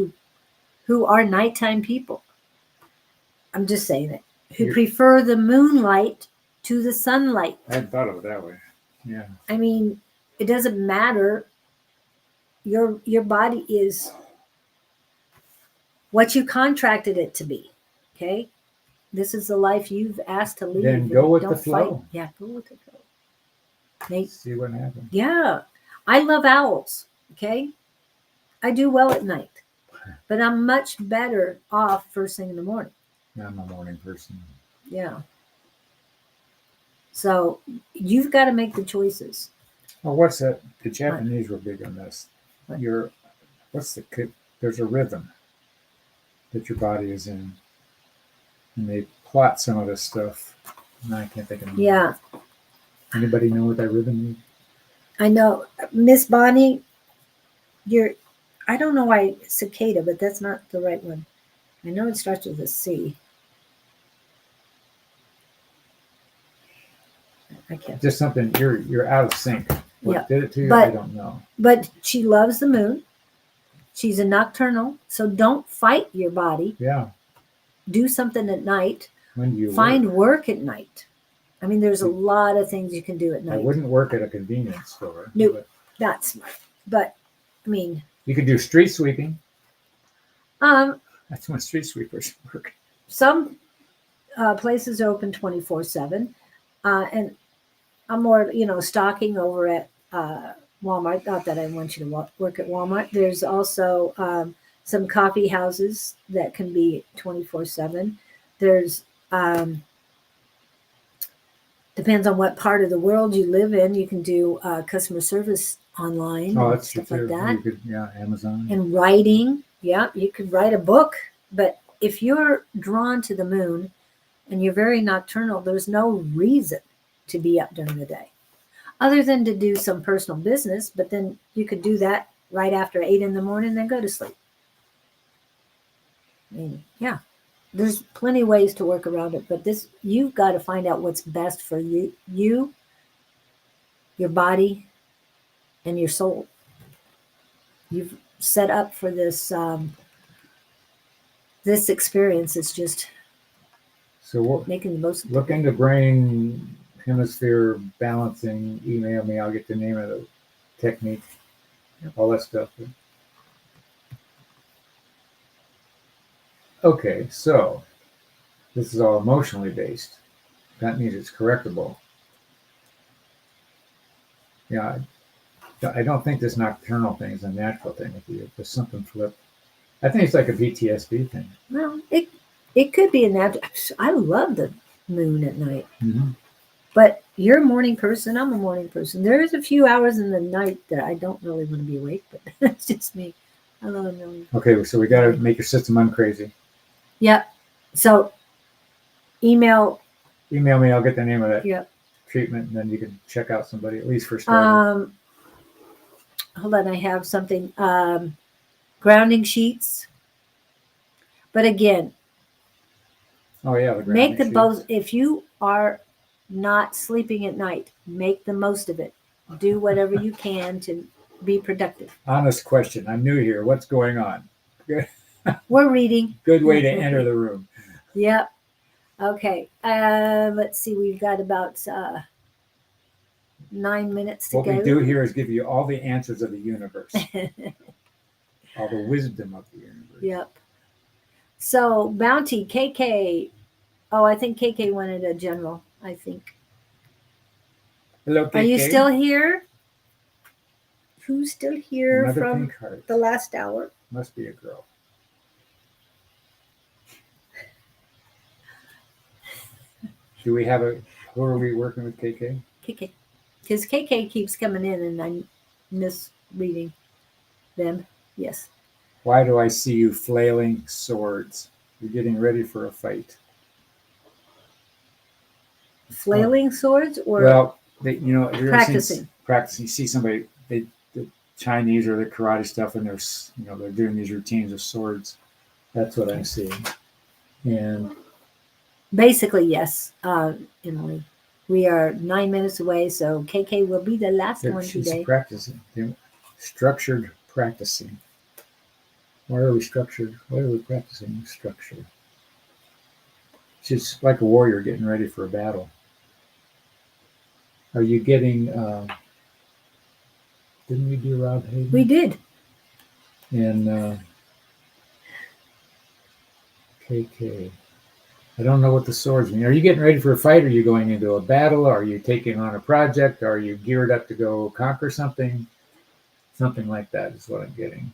who are nighttime people. I'm just saying it. Who prefer the moonlight to the sunlight. I hadn't thought of it that way. Yeah. I mean, it doesn't matter. Your body is what you contracted it to be. Okay? This is the life you've asked to lead. Then go with the Don't flow. fight. Yeah, go with the flow. Nate, See what happens. yeah. I love owls. Okay? I do well at night. But I'm much better off first thing in the morning. Yeah, I'm a morning person. Yeah. So you've got to make the choices. Well, what's that? The Japanese were big on this. What? There's a rhythm that your body is in. And they plot some of this stuff. And I can't think of it. Yeah. Anybody know what that rhythm is? I know. Miss Bonnie, I don't know why cicada, but that's not the right one. I know it starts with a C. I can't. Just something you're out of sync. What Yeah, did it to you? but- I don't know. But she loves the moon. She's a nocturnal, so don't fight your body. Yeah. Do something at night. When do you Find work? work at night. I mean, there's a lot of things you can do at I night. wouldn't work at a convenience store. Nope. But That's smart. But I mean, you could do street sweeping. um, That's when street sweepers work. some places are open 24/7, and I'm more, stocking over at Walmart. Not that I want you to work at Walmart. There's also some coffee houses that can be 24/7. There's depends on what part of the world you live in. You can do customer service online, Oh, and that's true stuff like too. that. You could, yeah, Amazon. And writing, yeah, you could write a book. But if you're drawn to the moon and you're very nocturnal, there's no reason to be up during the day other than to do some personal business. But then you could do that right after 8 in the morning, then go to sleep. I mean, yeah, there's plenty of ways to work around it, but you've got to find out what's best for you, your body, and your soul. You've set up for this this experience. It's just So what, making the most of look it. into brain hemisphere balancing. Email me. I'll get the name of the technique. All that stuff. Okay, so this is all emotionally based. That means it's correctable. Yeah, I don't think this nocturnal thing is a natural thing with you. There's something flipped. I think it's like a PTSD thing. Well, it could be a natural. I love the moon at night, Mm-hmm. but you're a morning person. I'm a morning person. There's a few hours in the night that I don't really want to be awake, but that's just me. Hello, Amelia. Okay, so we got to make your system uncrazy. Yep. So email. Email me. I'll get the name of that Yep. treatment, and then you can check out somebody at least for starters. Hold on. I have something. Grounding sheets. But again, Oh yeah, the make the grounding most. sheets. If you are not sleeping at night, make the most of it. Do whatever you can to be productive. Honest question. I'm new here. What's going on? We're reading. Good way to enter the room. Yep. Okay. Let's see. We've got about 9 minutes to What go. we do here is give you all the answers of the universe, all the wisdom of the universe. Yep. So Bounty, KK. Oh, I think KK wanted a general. I think. Hello, KK. Are you still here? Who's still here Another from pink heart. the last hour? Must be a girl. Do we have a? Who are we working with, KK? KK. Because KK keeps coming in and I'm misreading them. Yes. Why do I see you flailing swords? You're getting ready for a fight. Flailing swords or Well, you have you ever practicing? seen practicing. You see somebody, the Chinese or the karate stuff, and they're doing these routines with swords. That's what I'm seeing. And Basically, yes, Emily. We are 9 minutes away, so KK will be the last one she's today. practicing. Structured practicing. Why are we structured? Why are we practicing structure? She's like a warrior getting ready for a battle. Are you getting? Didn't we do Rob Hayden? We did. And KK. I don't know what the swords mean. Are you getting ready for a fight? Are you going into a battle? Are you taking on a project? Are you geared up to go conquer something? Something like that is what I'm getting.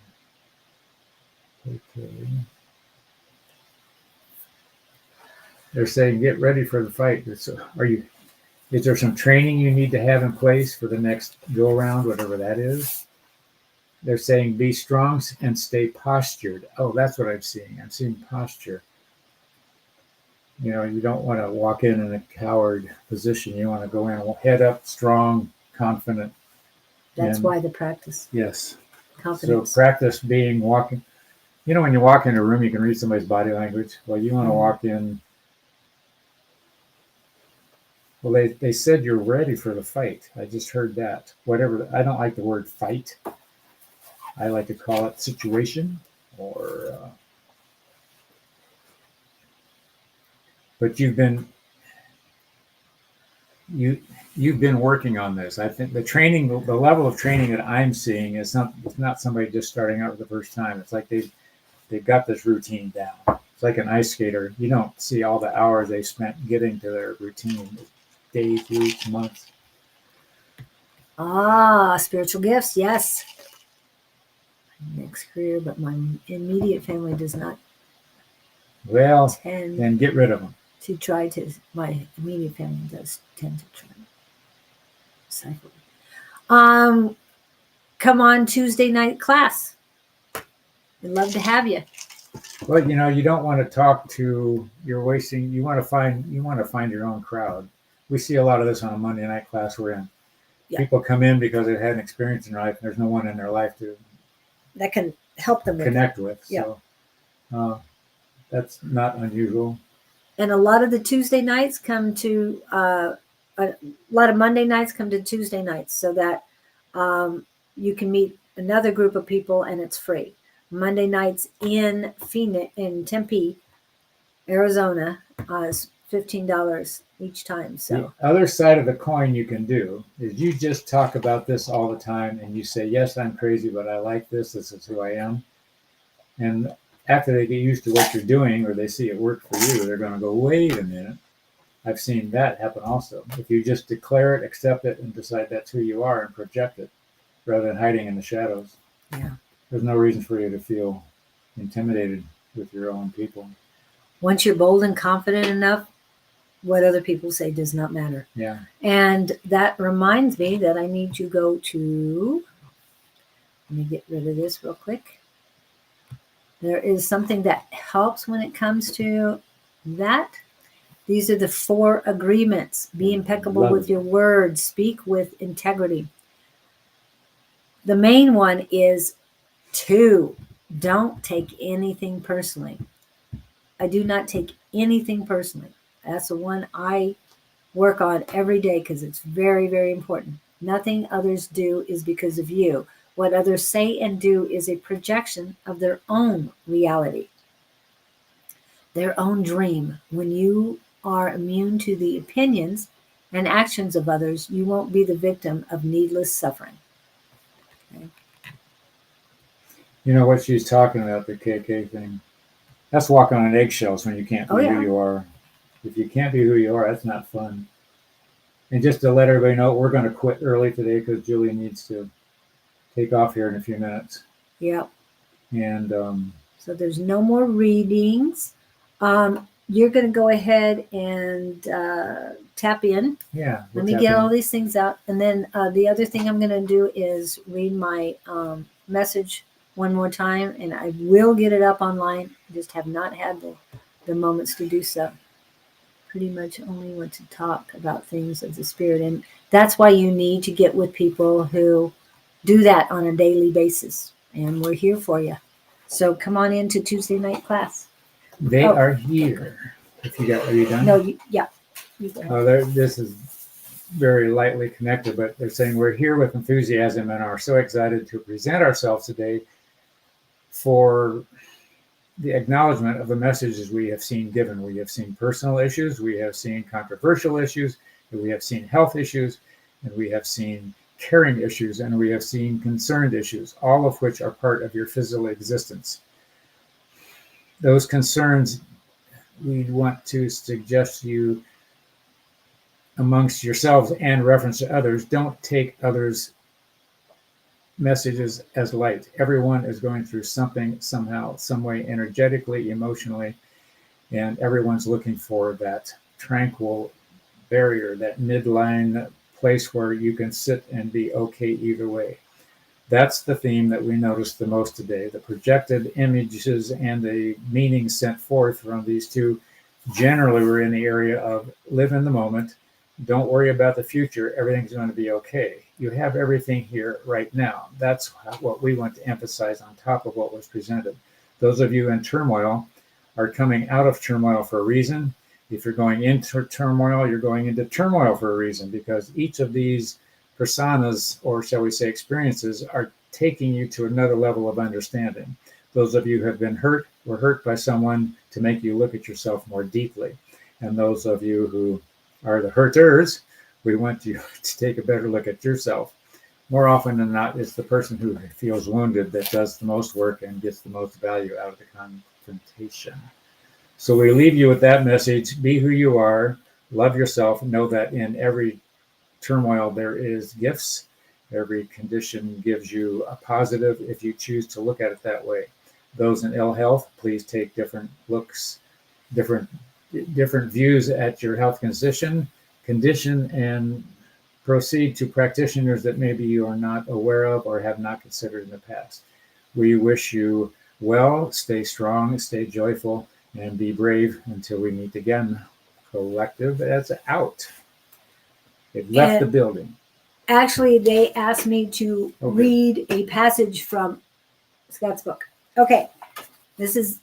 Okay. They're saying get ready for the fight. Is there some training you need to have in place for the next go around, whatever that is? They're saying be strong and stay postured. Oh, that's what I'm seeing. I'm seeing posture. You don't want to walk in a coward position. You want to go in head up, strong, confident. That's And why the practice. yes. Confidence. So practice being walking. When you walk in a room, you can read somebody's body language. Well, you want to walk in. Well, they said you're ready for the fight. I just heard that. Whatever. I don't like the word fight. I like to call it situation or. But you've been working on this. I think the training, the level of training that I'm seeing is not somebody just starting out for the first time. It's like they've got this routine down. It's like an ice skater. You don't see all the hours they spent getting to their routine, days, weeks, months. Spiritual gifts, yes. Next career, but my immediate family does not Well, tend then get rid of them. to try to. My immediate family does tend to try to cycle. Come on Tuesday night class. We'd love to have you. Well, you don't want to talk to. You're wasting. You want to find your own crowd. We see a lot of this on a Monday night class we're in. Yeah. People come in because they've had an experience in their life, and there's no one in their life to That can help them with connect with. Yeah. So that's not unusual. And a lot of the Tuesday nights come to a lot of Monday nights come to Tuesday nights, so that you can meet another group of people and it's free. Monday nights in Phoenix, in Tempe, Arizona, is $15 each time. So The other side of the coin you can do is you just talk about this all the time, and you say, "Yes, I'm crazy, but I like this. This is who I am." And after they get used to what you're doing, or they see it work for you, they're going to go, "Wait a minute." I've seen that happen also. If you just declare it, accept it, and decide that's who you are and project it, rather than hiding in the shadows. Yeah. There's no reason for you to feel intimidated with your own people. once you're bold and confident enough, what other people say does not matter. Yeah. And that reminds me that I need to go to, let me get rid of this real quick. There is something that helps when it comes to that. These are the 4 agreements. Be impeccable Love with it. your words, speak with integrity. The main one is 2, don't take anything personally. I do not take anything personally. That's the one I work on every day because it's very, very important. Nothing others do is because of you. What others say and do is a projection of their own reality, their own dream. When you are immune to the opinions and actions of others, you won't be the victim of needless suffering. Okay? You know what she's talking about, the KK thing? That's walking on eggshells when you can't be Oh, yeah. who you are. If you can't be who you are, that's not fun. And just to let everybody know, we're going to quit early today because Julie needs to take off here in a few minutes. Yep. And So there's no more readings. You're going to go ahead and tap in. yeah, Let me get all these things out. And then the other thing I'm going to do is read my message one more time. And I will get it up online. Just have not had the moments to do so. Pretty much only want to talk about things of the spirit. And that's why you need to get with people who do that on a daily basis. And we're here for you. So come on into Tuesday night class. They Oh. are here. Are you done? No, yeah. You go ahead. Oh, this is very lightly connected, but they're saying we're here with enthusiasm and are so excited to present ourselves today for the acknowledgement of the messages we have seen given. We have seen personal issues, we have seen controversial issues, and we have seen health issues, and we have seen caring issues, and we have seen concerned issues, all of which are part of your physical existence. Those concerns, we want to suggest you amongst yourselves and reference to others, don't take others' messages as light. Everyone is going through something, somehow, some way, energetically, emotionally, and everyone's looking for that tranquil barrier, that midline place where you can sit and be okay either way. That's the theme that we noticed the most today. The projected images and the meaning sent forth from these two generally were in the area of live in the moment. Don't worry about the future. Everything's going to be okay. You have everything here right now. That's what we want to emphasize on top of what was presented. Those of you in turmoil are coming out of turmoil for a reason. If you're going into turmoil, you're going into turmoil for a reason, because each of these personas, or shall we say experiences, are taking you to another level of understanding. Those of you who have been hurt were hurt by someone to make you look at yourself more deeply. And those of you who are the hurters, we want you to take a better look at yourself. More often than not, it's the person who feels wounded that does the most work and gets the most value out of the confrontation. So we leave you with that message. Be who you are. Love yourself. Know that in every turmoil there is gifts. Every condition gives you a positive if you choose to look at it that way. Those in ill health, please take different looks, different views at your health condition, and proceed to practitioners that maybe you are not aware of or have not considered in the past. We wish you well, stay strong, stay joyful, and be brave until we meet again. Collective as out. They've left the building. Actually, they asked me to read a passage from Scott's book. Okay, this is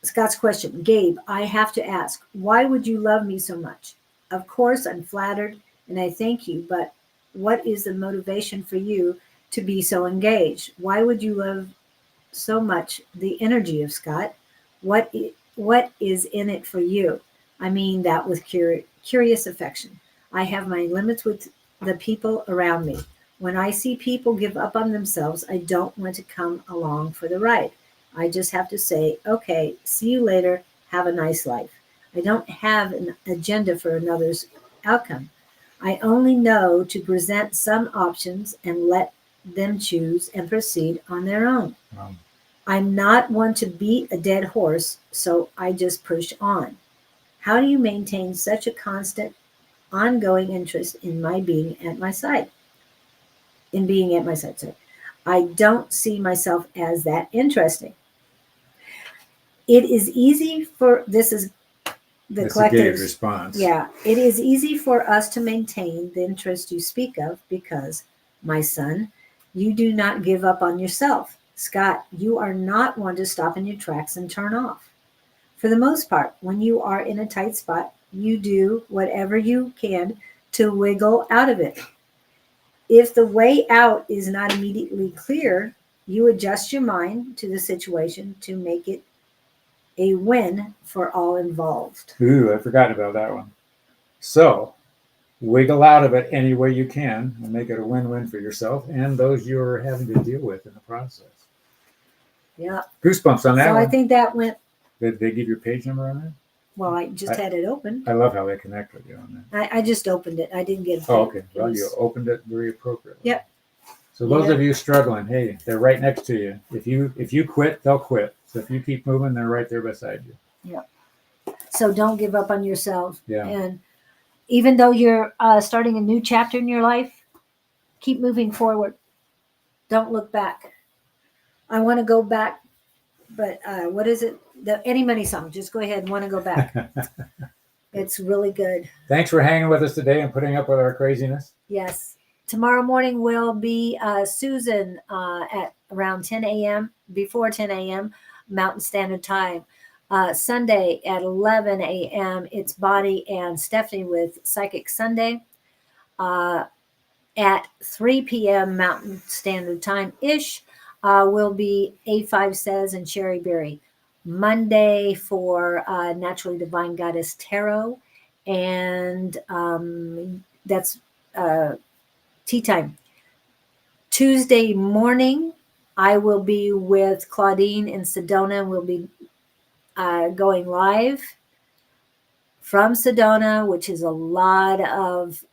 Scott's question. Gabe, I have to ask, why would you love me so much? Of course, I'm flattered and I thank you, but what is the motivation for you to be so engaged? Why would you love so much the energy of Scott? What is in it for you? I mean that with curious affection. I have my limits with the people around me. When I see people give up on themselves, I don't want to come along for the ride. I just have to say, okay, see you later. Have a nice life. I don't have an agenda for another's outcome. I only know to present some options and let them choose and proceed on their own. Wow. I'm not one to beat a dead horse, so I just push on. How do you maintain such a constant, ongoing interest in being at my side? Sorry. I don't see myself as that interesting. It is easy for, this is the That's a gay collective. response. Yeah, it is easy for us to maintain the interest you speak of because, my son, you do not give up on yourself. Scott, you are not one to stop in your tracks and turn off. For the most part, when you are in a tight spot, you do whatever you can to wiggle out of it. If the way out is not immediately clear, you adjust your mind to the situation to make it a win for all involved. Ooh, I forgot about that one. So wiggle out of it any way you can and make it a win-win for yourself and those you're having to deal with in the process. Yeah. Goosebumps on that So one. I think that went, Did they give you a page number on that? well, I just had it open. I love how they connect with you on that. I just opened it. I didn't get a Oh, page. okay. Well, you opened it very appropriately. Yep. So those Yeah. of you struggling, hey, they're right next to you. If you quit, they'll quit. So if you keep moving, they're right there beside you. So don't give up on yourself. Yeah. And even though you're starting a new chapter in your life, keep moving forward. Don't look back. I want to go back, but what is it? The Any Money song. Just go ahead and want to go back. It's really good. Thanks for hanging with us today and putting up with our craziness. Yes. Tomorrow morning will be Susan at around 10 a.m., before 10 a.m. Mountain Standard Time. Sunday at 11 a.m., it's Bonnie and Stephanie with Psychic Sunday. At 3 p.m. Mountain Standard Time ish will be A5 Says and Cherry Berry. Monday for Naturally Divine Goddess Tarot. And that's tea time. Tuesday morning, I will be with Claudene in Sedona. We'll be going live from Sedona, which is a lot of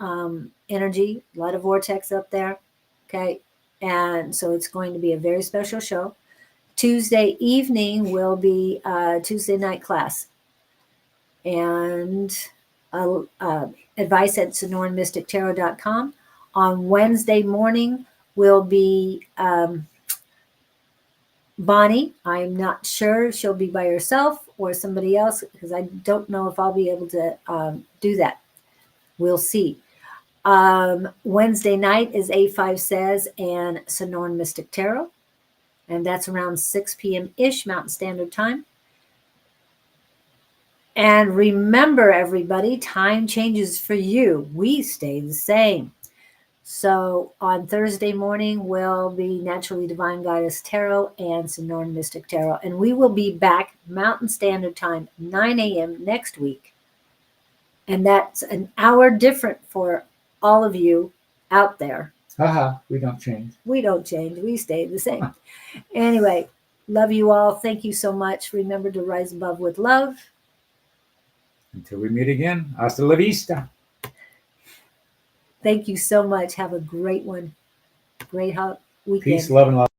energy, a lot of vortex up there. Okay. And so it's going to be a very special show. Tuesday evening will be Tuesday night class. And advice at SonoranMysticTarot.com. On Wednesday morning will be Bonnie. I'm not sure if she'll be by herself or somebody else because I don't know if I'll be able to do that. We'll see. Wednesday night is A5 Says and Sonoran Mystic Tarot. And that's around 6 p.m.-ish Mountain Standard Time. And remember, everybody, time changes for you. We stay the same. So on Thursday morning will be Naturally Divine Goddess Tarot and Sonoran Mystic Tarot. And we will be back Mountain Standard Time, 9 a.m. next week. And that's an hour different for all of you out there. Haha, we don't change. We don't change. We stay the same. Anyway, love you all. Thank you so much. Remember to rise above with love. Until we meet again, hasta la vista. Thank you so much. Have a great one. Great weekend. Peace, love, and love.